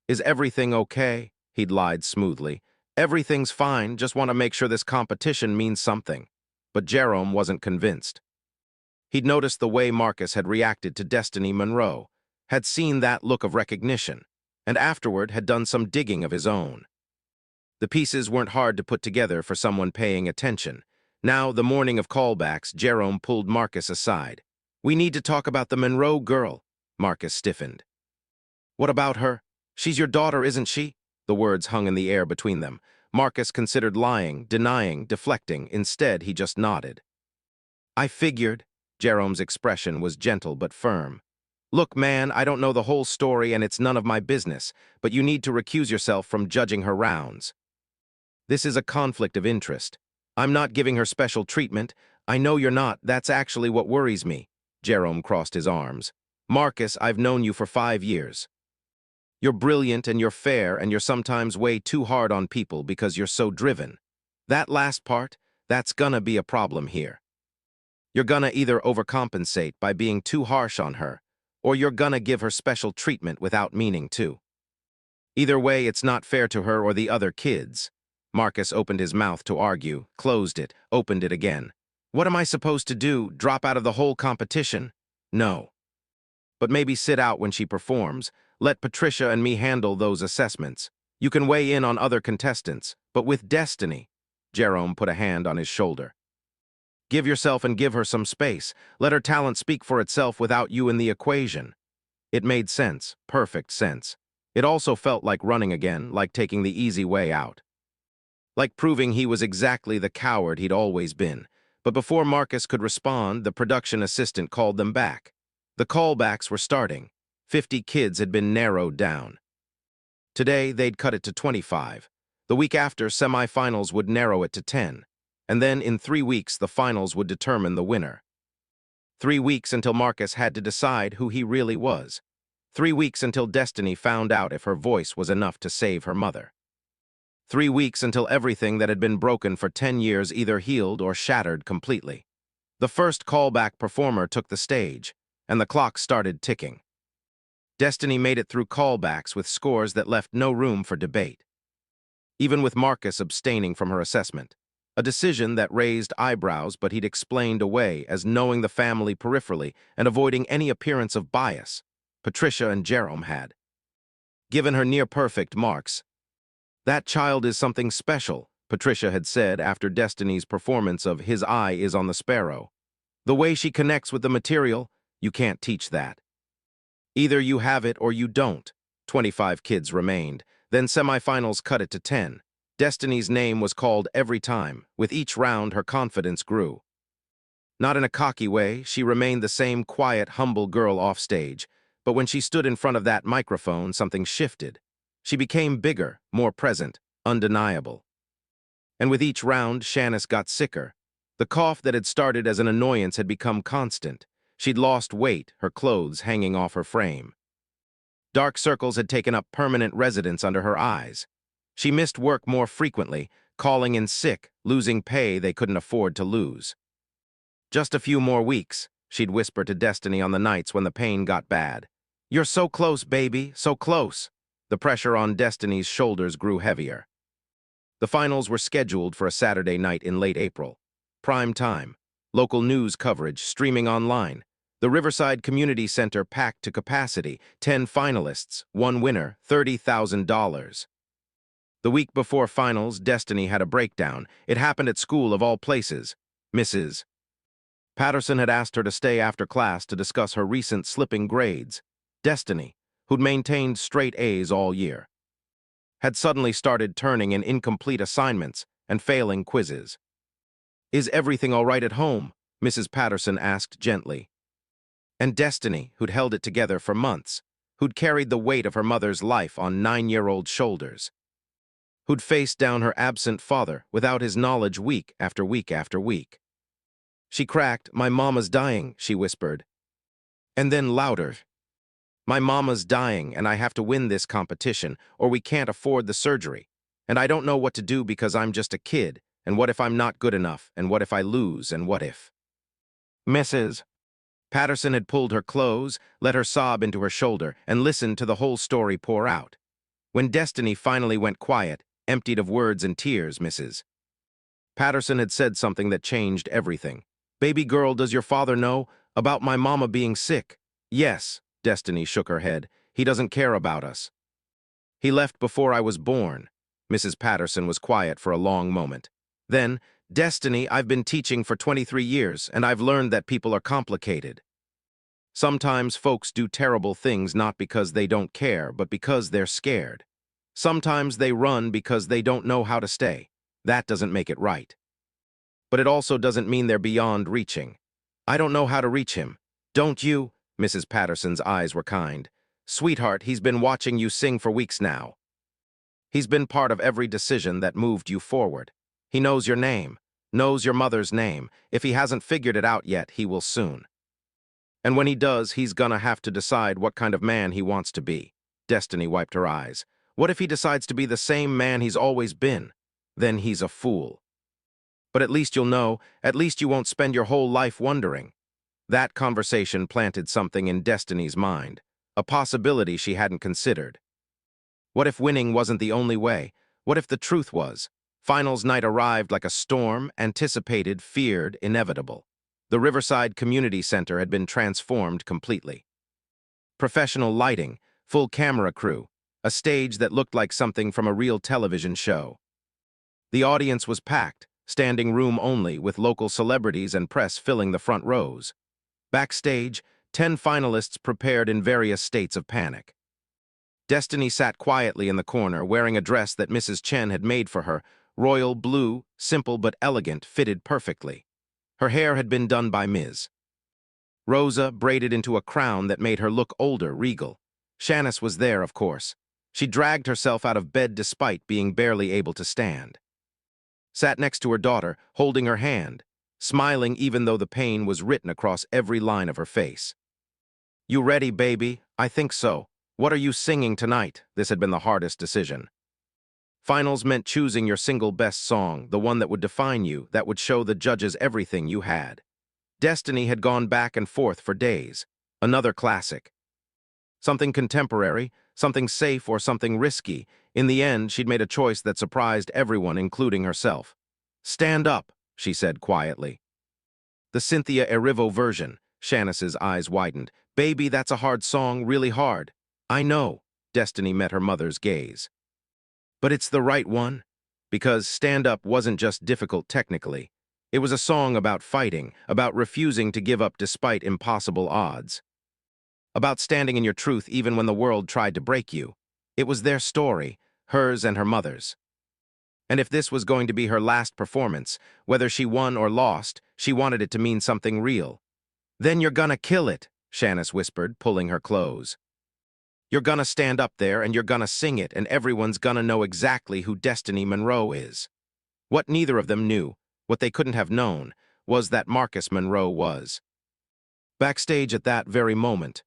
"Is everything okay?" He'd lied smoothly. "Everything's fine, just want to make sure this competition means something." But Jerome wasn't convinced. He'd noticed the way Marcus had reacted to Destiny Monroe, had seen that look of recognition, and afterward had done some digging of his own. The pieces weren't hard to put together for someone paying attention. Now, the morning of callbacks, Jerome pulled Marcus aside. "We need to talk about the Monroe girl." Marcus stiffened. "What about her? She's your daughter, isn't she?" The words hung in the air between them. Marcus considered lying, denying, deflecting. Instead, he just nodded. "I figured." Jerome's expression was gentle but firm. "Look, man, I don't know the whole story and it's none of my business, but you need to recuse yourself from judging her rounds. This is a conflict of interest. I'm not giving her special treatment. I know you're not. That's actually what worries me." Jerome crossed his arms. "Marcus, I've known you for 5 years. You're brilliant and you're fair and you're sometimes way too hard on people because you're so driven. That last part, that's gonna be a problem here. You're gonna either overcompensate by being too harsh on her, or you're gonna give her special treatment without meaning to. Either way, it's not fair to her or the other kids." Marcus opened his mouth to argue, closed it, opened it again. "What am I supposed to do, drop out of the whole competition?" "No. But maybe sit out when she performs. Let Patricia and me handle those assessments. You can weigh in on other contestants, but with Destiny." Jerome put a hand on his shoulder. "Give yourself and give her some space. Let her talent speak for itself without you in the equation." It made sense, perfect sense. It also felt like running again, like taking the easy way out. Like proving he was exactly the coward he'd always been. But before Marcus could respond, the production assistant called them back. The callbacks were starting. 50 kids had been narrowed down. Today, they'd cut it to 25. The week after, semifinals would narrow it to 10. And then, in 3 weeks, the finals would determine the winner. 3 weeks until Marcus had to decide who he really was. 3 weeks until Destiny found out if her voice was enough to save her mother. 3 weeks until everything that had been broken for 10 years either healed or shattered completely. The first callback performer took the stage, and the clock started ticking. Destiny made it through callbacks with scores that left no room for debate. Even with Marcus abstaining from her assessment. A decision that raised eyebrows, but he'd explained away as knowing the family peripherally and avoiding any appearance of bias. Patricia and Jerome had given her near-perfect marks. "That child is something special," Patricia had said after Destiny's performance of His Eye is on the Sparrow. "The way she connects with the material, you can't teach that. Either you have it or you don't." 25 kids remained. Then semifinals cut it to 10. Destiny's name was called every time. With each round, her confidence grew. Not in a cocky way, she remained the same quiet, humble girl offstage. But when she stood in front of that microphone, something shifted. She became bigger, more present, undeniable. And with each round, Shanice got sicker. The cough that had started as an annoyance had become constant. She'd lost weight, her clothes hanging off her frame. Dark circles had taken up permanent residence under her eyes. She missed work more frequently, calling in sick, losing pay they couldn't afford to lose. "Just a few more weeks," she'd whisper to Destiny on the nights when the pain got bad. "You're so close, baby, so close." The pressure on Destiny's shoulders grew heavier. The finals were scheduled for a Saturday night in late April. Prime time. Local news coverage streaming online. The Riverside Community Center packed to capacity. 10 finalists, 1 winner, $30,000. The week before finals, Destiny had a breakdown. It happened at school of all places. Mrs. Patterson had asked her to stay after class to discuss her recent slipping grades. Destiny, who'd maintained straight A's all year, had suddenly started turning in incomplete assignments and failing quizzes. "Is everything all right at home?" Mrs. Patterson asked gently. And Destiny, who'd held it together for months, who'd carried the weight of her mother's life on 9-year-old shoulders, who'd faced down her absent father without his knowledge week after week after week. She cracked, "My mama's dying," she whispered. And then louder, "My mama's dying, and I have to win this competition, or we can't afford the surgery. And I don't know what to do because I'm just a kid, and what if I'm not good enough, and what if I lose, and what if—" Mrs. Patterson had pulled her close, let her sob into her shoulder, and listened to the whole story pour out. When Destiny finally went quiet, emptied of words and tears, Mrs. Patterson had said something that changed everything. "Baby girl, does your father know about my mama being sick?" "Yes," Destiny shook her head. "He doesn't care about us. He left before I was born." Mrs. Patterson was quiet for a long moment. Then, "Destiny, I've been teaching for 23 years, and I've learned that people are complicated. Sometimes folks do terrible things not because they don't care, but because they're scared. Sometimes they run because they don't know how to stay. That doesn't make it right. But it also doesn't mean they're beyond reaching. I don't know how to reach him. Don't you?" Mrs. Patterson's eyes were kind. "Sweetheart, he's been watching you sing for weeks now. He's been part of every decision that moved you forward. He knows your name, knows your mother's name. If he hasn't figured it out yet, he will soon. And when he does, he's gonna have to decide what kind of man he wants to be." Destiny wiped her eyes. "What if he decides to be the same man he's always been? Then he's a fool. But at least you'll know, at least you won't spend your whole life wondering." That conversation planted something in Destiny's mind, a possibility she hadn't considered. What if winning wasn't the only way? What if the truth was? Finals night arrived like a storm, anticipated, feared, inevitable. The Riverside Community Center had been transformed completely. Professional lighting, full camera crew, a stage that looked like something from a real television show. The audience was packed, standing room only, with local celebrities and press filling the front rows. Backstage, 10 finalists prepared in various states of panic. Destiny sat quietly in the corner, wearing a dress that Mrs. Chen had made for her, royal blue, simple but elegant, fitted perfectly. Her hair had been done by Ms. Rosa, braided into a crown that made her look older, regal. Shanice was there, of course. She dragged herself out of bed despite being barely able to stand. Sat next to her daughter, holding her hand, smiling even though the pain was written across every line of her face. "You ready, baby?" "I think so." "What are you singing tonight?" This had been the hardest decision. Finals meant choosing your single best song, the one that would define you, that would show the judges everything you had. Destiny had gone back and forth for days. Another classic. Something contemporary, something safe, or something risky. In the end, she'd made a choice that surprised everyone, including herself. "Stand Up," she said quietly. The Cynthia Erivo version. Shanice's eyes widened. "Baby, that's a hard song, really hard." "I know." Destiny met her mother's gaze. "But it's the right one." Because Stand Up wasn't just difficult technically. It was a song about fighting, about refusing to give up despite impossible odds. About standing in your truth even when the world tried to break you. It was their story, hers and her mother's. And if this was going to be her last performance, whether she won or lost, she wanted it to mean something real. "Then you're gonna kill it," Shanice whispered, pulling her close. "You're gonna stand up there and you're gonna sing it, and everyone's gonna know exactly who Destiny Monroe is." What neither of them knew, what they couldn't have known, was that Marcus Monroe was backstage at that very moment,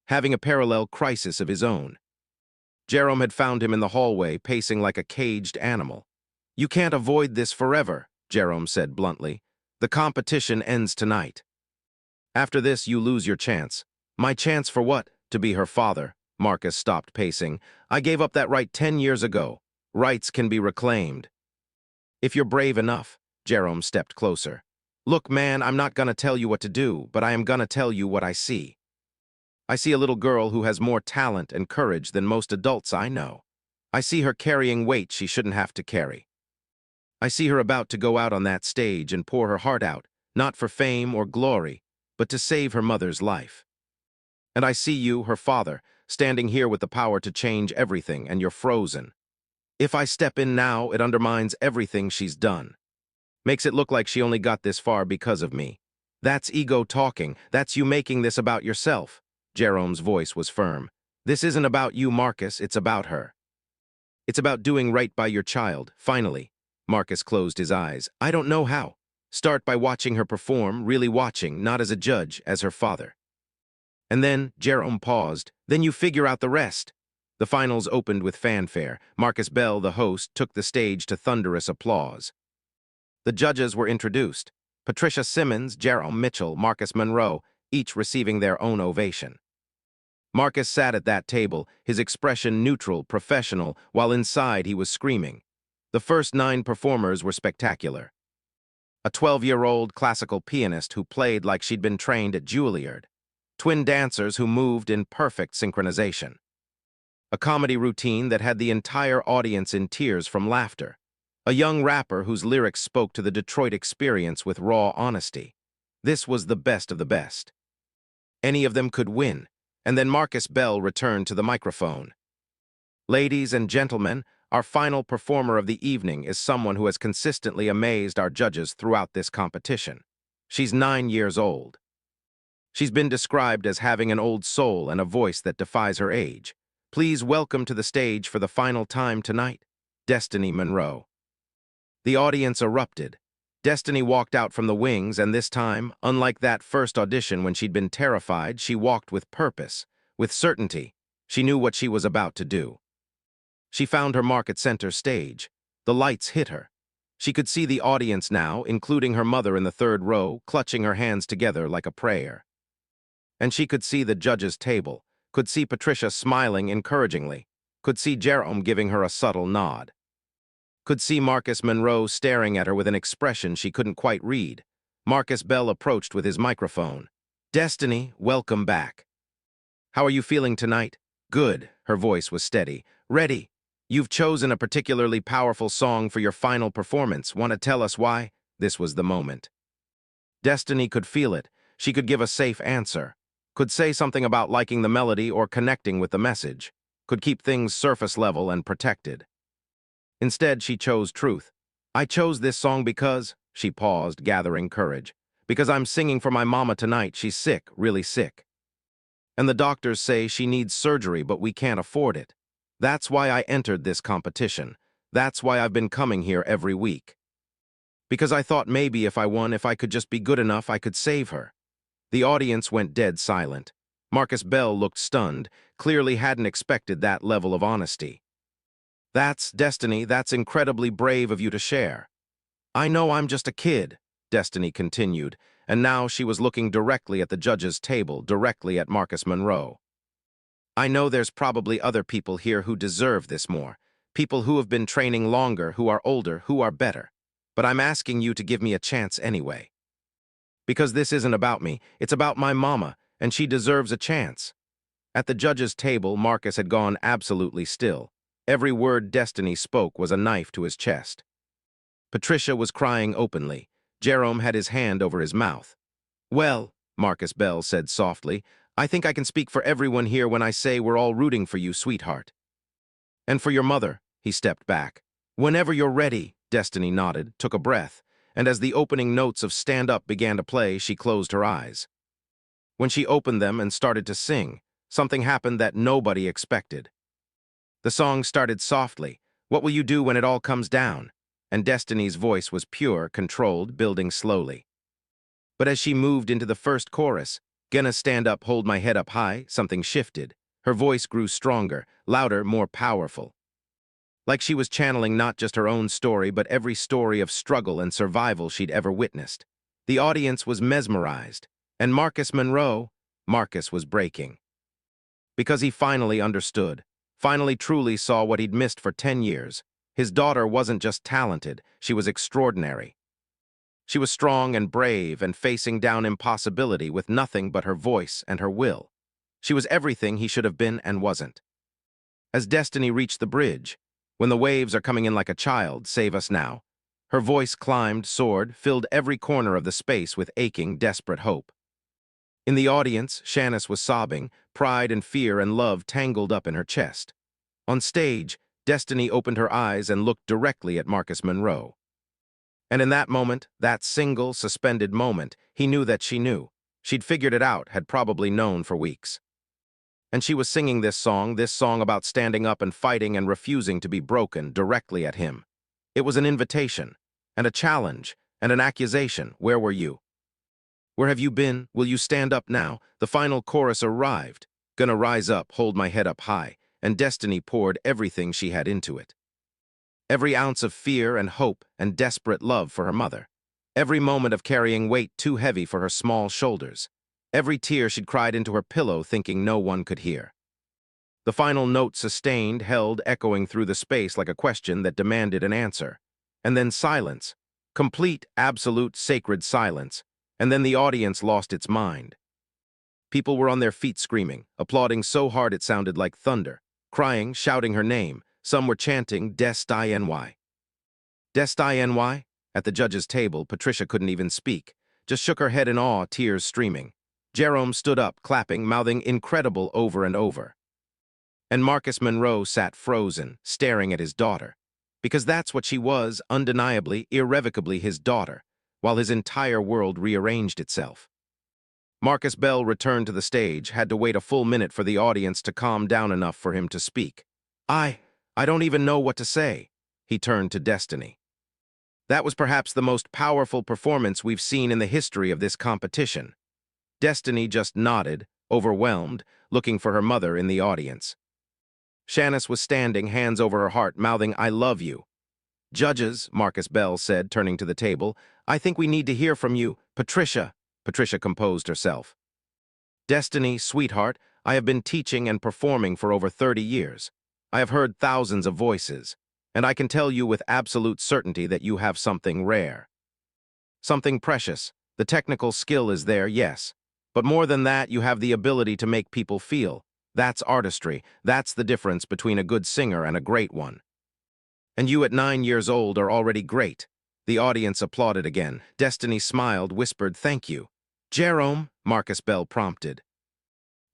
having a parallel crisis of his own. Jerome had found him in the hallway, pacing like a caged animal. "You can't avoid this forever," Jerome said bluntly. "The competition ends tonight. After this, you lose your chance." "My chance for what?" "To be her father." Marcus stopped pacing. "I gave up that right 10 years ago. Rights can be reclaimed. If you're brave enough." Jerome stepped closer. "Look, man, I'm not gonna tell you what to do, but I am gonna tell you what I see. I see a little girl who has more talent and courage than most adults I know. I see her carrying weight she shouldn't have to carry. I see her about to go out on that stage and pour her heart out, not for fame or glory, but to save her mother's life. And I see you, her father, standing here with the power to change everything, and you're frozen. If I step in now, it undermines everything she's done. Makes it look like she only got this far because of me. That's ego talking. That's you making this about yourself. Jerome's voice was firm. This isn't about you, Marcus. It's about her. It's about doing right by your child, finally. Marcus closed his eyes. I don't know how. Start by watching her perform, really watching, not as a judge, as her father. And then, Jerome paused, then you figure out the rest. The finals opened with fanfare. Marcus Bell, the host, took the stage to thunderous applause. The judges were introduced. Patricia Simmons, Jerome Mitchell, Marcus Monroe, each receiving their own ovation. Marcus sat at that table, his expression neutral, professional, while inside he was screaming. The first 9 performers were spectacular. A 12-year-old classical pianist who played like she'd been trained at Juilliard. Twin dancers who moved in perfect synchronization. A comedy routine that had the entire audience in tears from laughter. A young rapper whose lyrics spoke to the Detroit experience with raw honesty. This was the best of the best. Any of them could win, and then Marcus Bell returned to the microphone. Ladies and gentlemen, our final performer of the evening is someone who has consistently amazed our judges throughout this competition. She's 9 years old. She's been described as having an old soul and a voice that defies her age. Please welcome to the stage for the final time tonight, Destiny Monroe. The audience erupted. Destiny walked out from the wings, and this time, unlike that first audition when she'd been terrified, she walked with purpose, with certainty. She knew what she was about to do. She found her mark at center stage. The lights hit her. She could see the audience now, including her mother in the 3rd row, clutching her hands together like a prayer. And she could see the judges' table, could see Patricia smiling encouragingly, could see Jerome giving her a subtle nod. Could see Marcus Monroe staring at her with an expression she couldn't quite read. Marcus Bell approached with his microphone. Destiny, welcome back. How are you feeling tonight? Good, her voice was steady. Ready. You've chosen a particularly powerful song for your final performance. Want to tell us why? This was the moment. Destiny could feel it. She could give a safe answer. Could say something about liking the melody or connecting with the message. Could keep things surface level and protected. Instead, she chose truth. I chose this song because, she paused, gathering courage, because I'm singing for my mama tonight. She's sick, really sick. And the doctors say she needs surgery, but we can't afford it. That's why I entered this competition. That's why I've been coming here every week. Because I thought maybe if I won, if I could just be good enough, I could save her. The audience went dead silent. Marcus Bell looked stunned, clearly hadn't expected that level of honesty. That's, Destiny, that's incredibly brave of you to share. I know I'm just a kid, Destiny continued, and now she was looking directly at the judges' table, directly at Marcus Monroe. I know there's probably other people here who deserve this more, people who have been training longer, who are older, who are better. But I'm asking you to give me a chance anyway. Because this isn't about me, it's about my mama, and she deserves a chance. At the judges' table, Marcus had gone absolutely still. Every word Destiny spoke was a knife to his chest. Patricia was crying openly. Jerome had his hand over his mouth. Well, Marcus Bell said softly, I think I can speak for everyone here when I say we're all rooting for you, sweetheart. And for your mother, he stepped back. Whenever you're ready, Destiny nodded, took a breath, and as the opening notes of Stand Up began to play, she closed her eyes. When she opened them and started to sing, something happened that nobody expected. The song started softly, What will you do when it all comes down? And Destiny's voice was pure, controlled, building slowly. But as she moved into the first chorus, Gonna stand up, hold my head up high, something shifted. Her voice grew stronger, louder, more powerful. Like she was channeling not just her own story, but every story of struggle and survival she'd ever witnessed. The audience was mesmerized, and Marcus was breaking. Because he finally understood. Finally truly saw what he'd missed for 10 years. His daughter wasn't just talented, she was extraordinary. She was strong and brave and facing down impossibility with nothing but her voice and her will. She was everything he should have been and wasn't. As Destiny reached the bridge, when the waves are coming in like a child, save us now. Her voice climbed, soared, filled every corner of the space with aching, desperate hope. In the audience, Shannis was sobbing, pride and fear and love tangled up in her chest. On stage, Destiny opened her eyes and looked directly at Marcus Monroe. And in that moment, that single, suspended moment, he knew that she knew. She'd figured it out, had probably known for weeks. And she was singing this song about standing up and fighting and refusing to be broken, directly at him. It was an invitation, and a challenge, and an accusation. Where were you? Where have you been? Will you stand up now? The final chorus arrived. Gonna rise up, hold my head up high, and Destiny poured everything she had into it. Every ounce of fear and hope and desperate love for her mother. Every moment of carrying weight too heavy for her small shoulders. Every tear she'd cried into her pillow thinking no one could hear. The final note sustained, held, echoing through the space like a question that demanded an answer. And then silence. Complete, absolute, sacred silence. And then the audience lost its mind. People were on their feet screaming, applauding so hard it sounded like thunder, crying, shouting her name. Some were chanting, Des Diane. Des Diane? At the judge's table, Patricia couldn't even speak, just shook her head in awe, tears streaming. Jerome stood up, clapping, mouthing incredible over and over. And Marcus Monroe sat frozen, staring at his daughter. Because that's what she was, undeniably, irrevocably his daughter, while his entire world rearranged itself. Marcus Bell returned to the stage, had to wait a full minute for the audience to calm down enough for him to speak. I don't even know what to say. He turned to Destiny. That was perhaps the most powerful performance we've seen in the history of this competition. Destiny just nodded, overwhelmed, looking for her mother in the audience. Shannis was standing, hands over her heart, mouthing, I love you. Judges, Marcus Bell said, turning to the table, I think we need to hear from you. Patricia. Patricia composed herself. Destiny, sweetheart, I have been teaching and performing for over 30 years. I have heard thousands of voices, and I can tell you with absolute certainty that you have something rare. Something precious. The technical skill is there, yes. But more than that, you have the ability to make people feel. That's artistry. That's the difference between a good singer and a great one. And you at 9 years old are already great. The audience applauded again. Destiny smiled, whispered, thank you. Jerome, Marcus Bell prompted.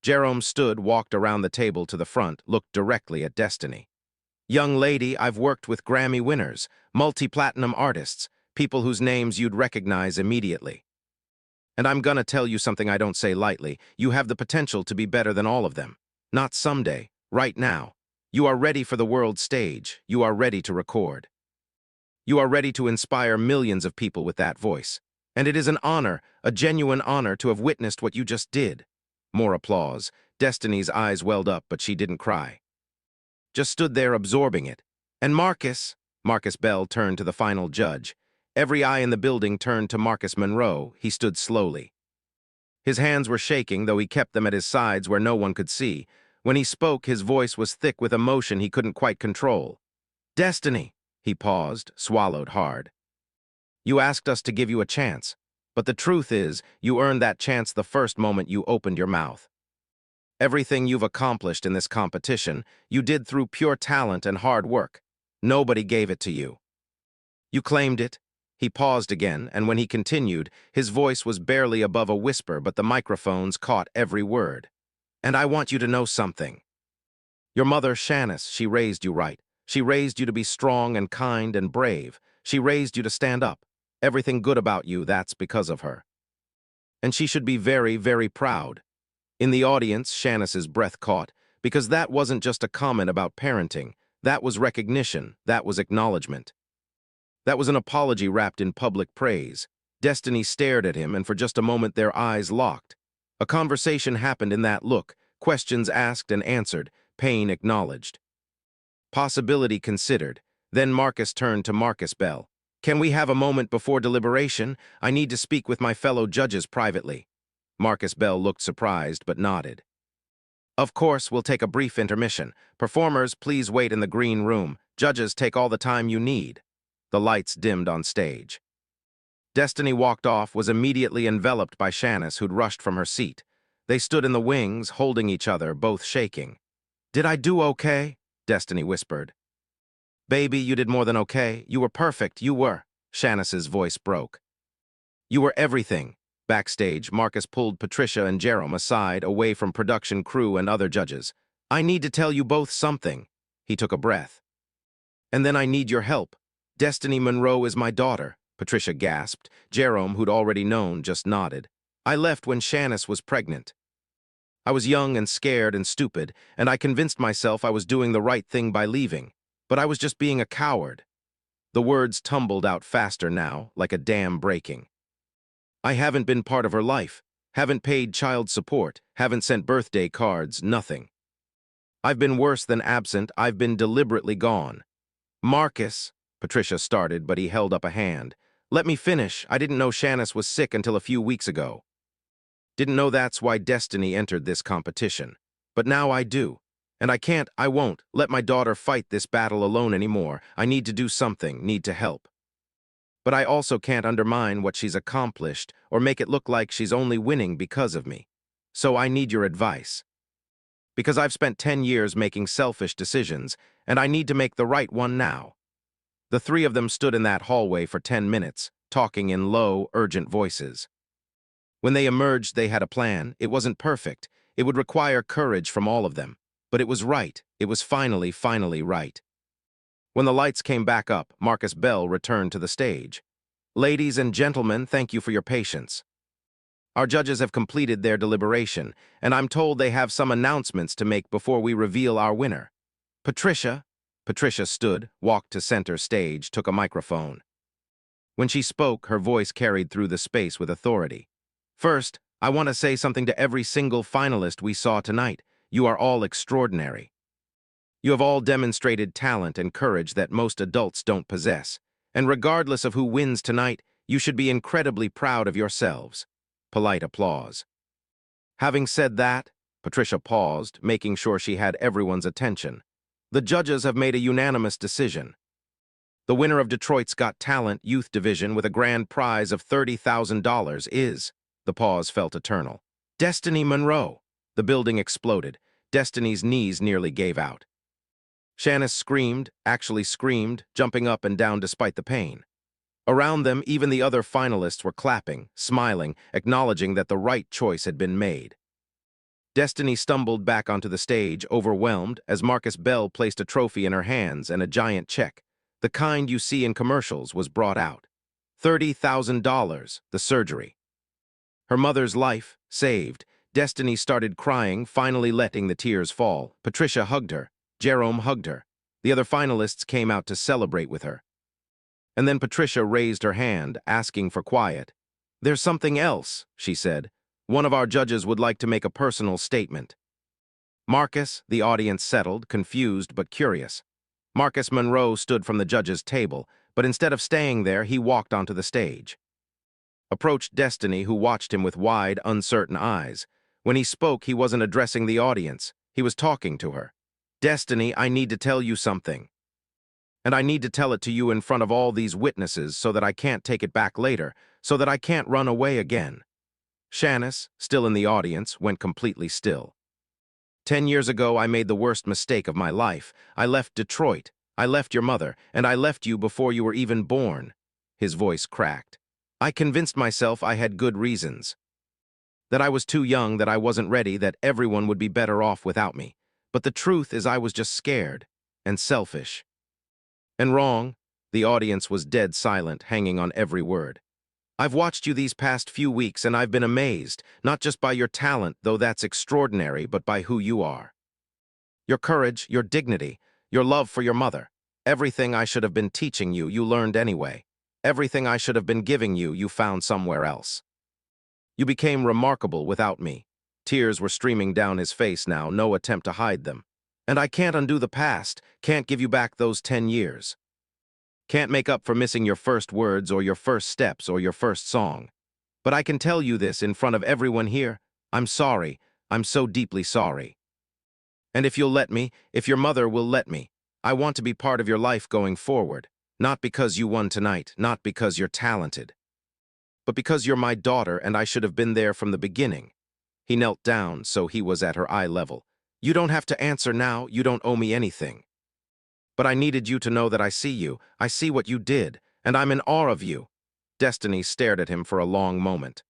Jerome stood, walked around the table to the front, looked directly at Destiny. Young lady, I've worked with Grammy winners, multi-platinum artists, people whose names you'd recognize immediately. And I'm gonna tell you something I don't say lightly. You have the potential to be better than all of them. Not someday, right now. You are ready for the world stage. You are ready to record. You are ready to inspire millions of people with that voice. And it is an honor, a genuine honor, to have witnessed what you just did. More applause. Destiny's eyes welled up, but she didn't cry. Just stood there absorbing it. And Marcus Bell turned to the final judge. Every eye in the building turned to Marcus Monroe. He stood slowly. His hands were shaking, though he kept them at his sides where no one could see. When he spoke, his voice was thick with emotion he couldn't quite control. Destiny, he paused, swallowed hard. You asked us to give you a chance. But the truth is, you earned that chance the first moment you opened your mouth. Everything you've accomplished in this competition, you did through pure talent and hard work. Nobody gave it to you. You claimed it. He paused again, and when he continued, his voice was barely above a whisper, but the microphones caught every word. And I want you to know something. Your mother, Shannis, she raised you right. She raised you to be strong and kind and brave. She raised you to stand up. Everything good about you, that's because of her. And she should be very, very proud. In the audience, Shannis's breath caught, because that wasn't just a comment about parenting. That was recognition. That was acknowledgement. That was an apology wrapped in public praise. Destiny stared at him, and for just a moment their eyes locked. A conversation happened in that look, questions asked and answered, pain acknowledged. Possibility considered. Then Marcus turned to Marcus Bell. Can we have a moment before deliberation? I need to speak with my fellow judges privately. Marcus Bell looked surprised but nodded. Of course, we'll take a brief intermission. Performers, please wait in the green room. Judges, take all the time you need. The lights dimmed on stage. Destiny walked off, was immediately enveloped by Shannis, who'd rushed from her seat. They stood in the wings, holding each other, both shaking. Did I do okay? Destiny whispered. Baby, you did more than okay. You were perfect, you were. Shanice's voice broke. You were everything. Backstage, Marcus pulled Patricia and Jerome aside, away from production crew and other judges. I need to tell you both something. He took a breath. And then I need your help. Destiny Monroe is my daughter, Patricia gasped. Jerome, who'd already known, just nodded. I left when Shanice was pregnant. I was young and scared and stupid, and I convinced myself I was doing the right thing by leaving. But I was just being a coward. The words tumbled out faster now, like a dam breaking. I haven't been part of her life, haven't paid child support, haven't sent birthday cards, nothing. I've been worse than absent, I've been deliberately gone. Marcus, Patricia started, but he held up a hand. Let me finish. I didn't know Shanice was sick until a few weeks ago. Didn't know that's why Destiny entered this competition. But now I do. And I won't let my daughter fight this battle alone anymore. I need to do something, need to help. But I also can't undermine what she's accomplished or make it look like she's only winning because of me. So I need your advice. Because I've spent 10 years making selfish decisions, and I need to make the right one now. The three of them stood in that hallway for 10 minutes, talking in low, urgent voices. When they emerged, they had a plan. It wasn't perfect. It would require courage from all of them. But it was right. It was finally right. When the lights came back up, Marcus Bell returned to the stage. Ladies and gentlemen, thank you for your patience. Our judges have completed their deliberation, and I'm told they have some announcements to make before we reveal our winner. Patricia stood, walked to center stage, took a microphone. When she spoke, her voice carried through the space with authority. First, I want to say something to every single finalist we saw tonight. You are all extraordinary. You have all demonstrated talent and courage that most adults don't possess. And regardless of who wins tonight, you should be incredibly proud of yourselves. Polite applause. Having said that, Patricia paused, making sure she had everyone's attention. The judges have made a unanimous decision. The winner of Detroit's Got Talent Youth Division with a grand prize of $30,000 is, the pause felt eternal, Destiny Monroe. The building exploded. Destiny's knees nearly gave out. Shanice screamed, actually screamed, jumping up and down despite the pain. Around them, even the other finalists were clapping, smiling, acknowledging that the right choice had been made. Destiny stumbled back onto the stage, overwhelmed, as Marcus Bell placed a trophy in her hands and a giant check. The kind you see in commercials was brought out. $30,000, the surgery. Her mother's life, saved. Destiny started crying, finally letting the tears fall. Patricia hugged her. Jerome hugged her. The other finalists came out to celebrate with her. And then Patricia raised her hand, asking for quiet. There's something else, she said. One of our judges would like to make a personal statement. Marcus, the audience settled, confused but curious. Marcus Monroe stood from the judges' table, but instead of staying there, he walked onto the stage. Approached Destiny, who watched him with wide, uncertain eyes. When he spoke, he wasn't addressing the audience. He was talking to her. Destiny, I need to tell you something. And I need to tell it to you in front of all these witnesses so that I can't take it back later, so that I can't run away again. Shanice, still in the audience, went completely still. 10 years ago, I made the worst mistake of my life. I left Detroit. I left your mother, and I left you before you were even born. His voice cracked. I convinced myself I had good reasons. That I was too young, that I wasn't ready, that everyone would be better off without me. But the truth is I was just scared and selfish. And wrong. The audience was dead silent, hanging on every word. I've watched you these past few weeks, and I've been amazed, not just by your talent, though that's extraordinary, but by who you are. Your courage, your dignity, your love for your mother. Everything I should have been teaching you, you learned anyway. Everything I should have been giving you, you found somewhere else. You became remarkable without me. Tears were streaming down his face now, no attempt to hide them. And I can't undo the past, can't give you back those 10 years. Can't make up for missing your first words or your first steps or your first song. But I can tell you this in front of everyone here. I'm sorry. I'm so deeply sorry. And if you'll let me, if your mother will let me, I want to be part of your life going forward. Not because you won tonight, not because you're talented, but because you're my daughter and I should have been there from the beginning. He knelt down, so he was at her eye level. You don't have to answer now. You don't owe me anything. But I needed you to know that I see you. I see what you did, and I'm in awe of you." Destiny stared at him for a long moment.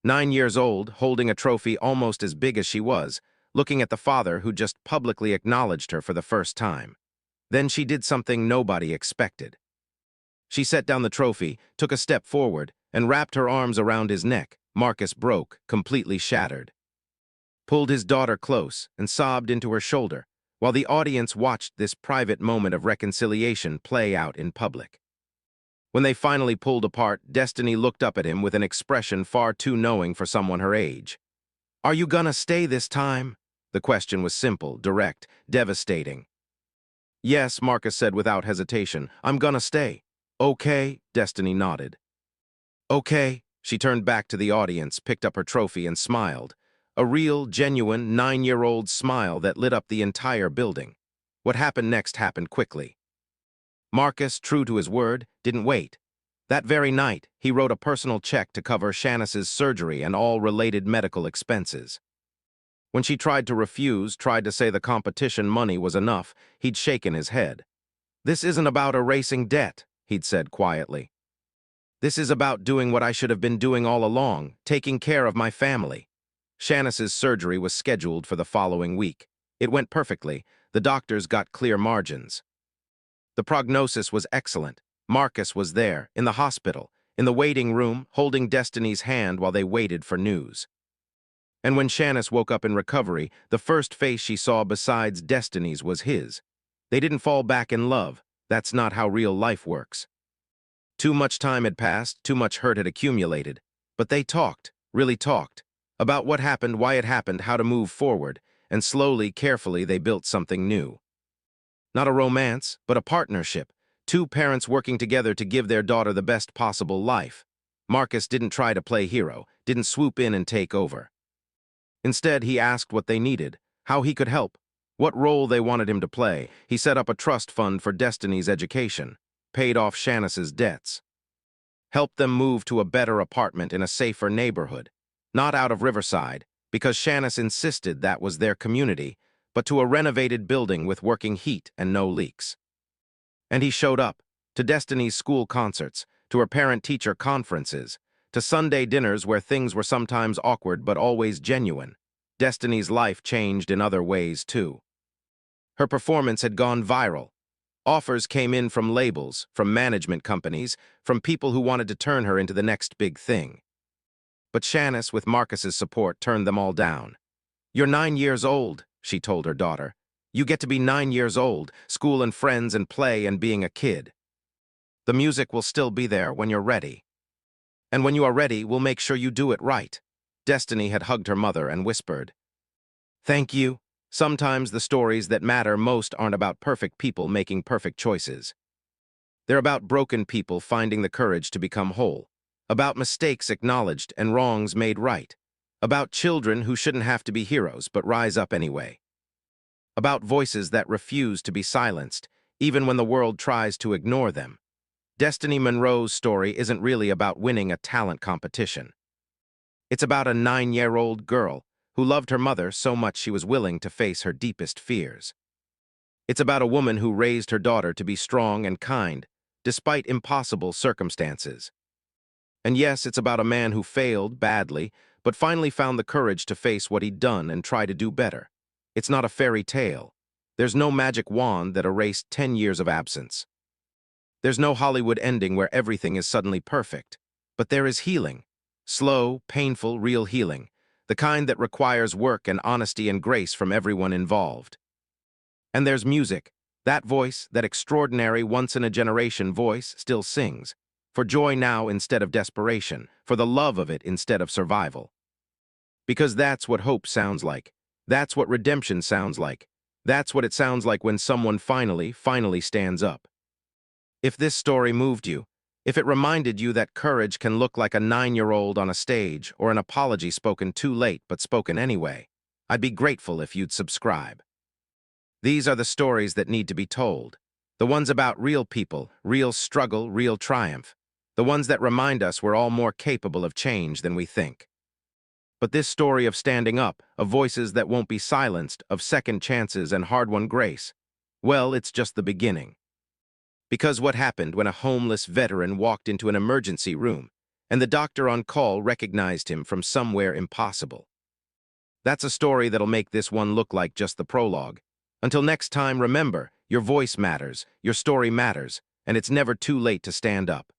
9 years old, holding a trophy almost as big as she was, looking at the father who just publicly acknowledged her for the first time. Then she did something nobody expected. She set down the trophy, took a step forward, and wrapped her arms around his neck. Marcus broke, completely shattered. Pulled his daughter close and sobbed into her shoulder, while the audience watched this private moment of reconciliation play out in public. When they finally pulled apart, Destiny looked up at him with an expression far too knowing for someone her age. "Are you gonna stay this time?" The question was simple, direct, devastating. "Yes," Marcus said without hesitation. "I'm gonna stay." "Okay," Destiny nodded. "Okay." She turned back to the audience, picked up her trophy, and smiled. A real, genuine, 9-year-old smile that lit up the entire building. What happened next happened quickly. Marcus, true to his word, didn't wait. That very night, he wrote a personal check to cover Shanice's surgery and all related medical expenses. When she tried to refuse, tried to say the competition money was enough, he'd shaken his head. "This isn't about erasing debt," he'd said quietly. "This is about doing what I should have been doing all along, taking care of my family." Shanice's surgery was scheduled for the following week. It went perfectly. The doctors got clear margins. The prognosis was excellent. Marcus was there, in the hospital, in the waiting room, holding Destiny's hand while they waited for news. And when Shanice woke up in recovery, the first face she saw besides Destiny's was his. They didn't fall back in love. That's not how real life works. Too much time had passed, too much hurt had accumulated. But they talked, really talked, about what happened, why it happened, how to move forward, and slowly, carefully, they built something new. Not a romance, but a partnership. Two parents working together to give their daughter the best possible life. Marcus didn't try to play hero, didn't swoop in and take over. Instead, he asked what they needed, how he could help, what role they wanted him to play. He set up a trust fund for Destiny's education, paid off Shanice's debts, helped them move to a better apartment in a safer neighborhood, not out of Riverside, because Shanice insisted that was their community, but to a renovated building with working heat and no leaks. And he showed up, to Destiny's school concerts, to her parent-teacher conferences, to Sunday dinners where things were sometimes awkward but always genuine. Destiny's life changed in other ways, too. Her performance had gone viral. Offers came in from labels, from management companies, from people who wanted to turn her into the next big thing. But Shanice, with Marcus's support, turned them all down. "You're 9 years old," she told her daughter. "You get to be 9 years old, school and friends and play and being a kid. The music will still be there when you're ready. And when you are ready, we'll make sure you do it right." Destiny had hugged her mother and whispered, "Thank you." Sometimes the stories that matter most aren't about perfect people making perfect choices. They're about broken people finding the courage to become whole, about mistakes acknowledged and wrongs made right, about children who shouldn't have to be heroes but rise up anyway, about voices that refuse to be silenced, even when the world tries to ignore them. Destiny Monroe's story isn't really about winning a talent competition. It's about a 9-year-old girl who loved her mother so much she was willing to face her deepest fears. It's about a woman who raised her daughter to be strong and kind, despite impossible circumstances. And yes, it's about a man who failed badly, but finally found the courage to face what he'd done and try to do better. It's not a fairy tale. There's no magic wand that erased 10 years of absence. There's no Hollywood ending where everything is suddenly perfect. But there is healing. Slow, painful, real healing. The kind that requires work and honesty and grace from everyone involved. And there's music. That voice, that extraordinary once-in-a-generation voice, still sings. For joy now instead of desperation. For the love of it instead of survival. Because that's what hope sounds like. That's what redemption sounds like. That's what it sounds like when someone finally stands up. If this story moved you, if it reminded you that courage can look like a 9-year-old on a stage or an apology spoken too late but spoken anyway, I'd be grateful if you'd subscribe. These are the stories that need to be told. The ones about real people, real struggle, real triumph. The ones that remind us we're all more capable of change than we think. But this story of standing up, of voices that won't be silenced, of second chances and hard-won grace, Well, it's just the beginning. Because what happened when a homeless veteran walked into an emergency room, and the doctor on call recognized him from somewhere impossible. That's a story that'll make this one look like just the prologue. Until next time, remember, your voice matters, your story matters, and it's never too late to stand up.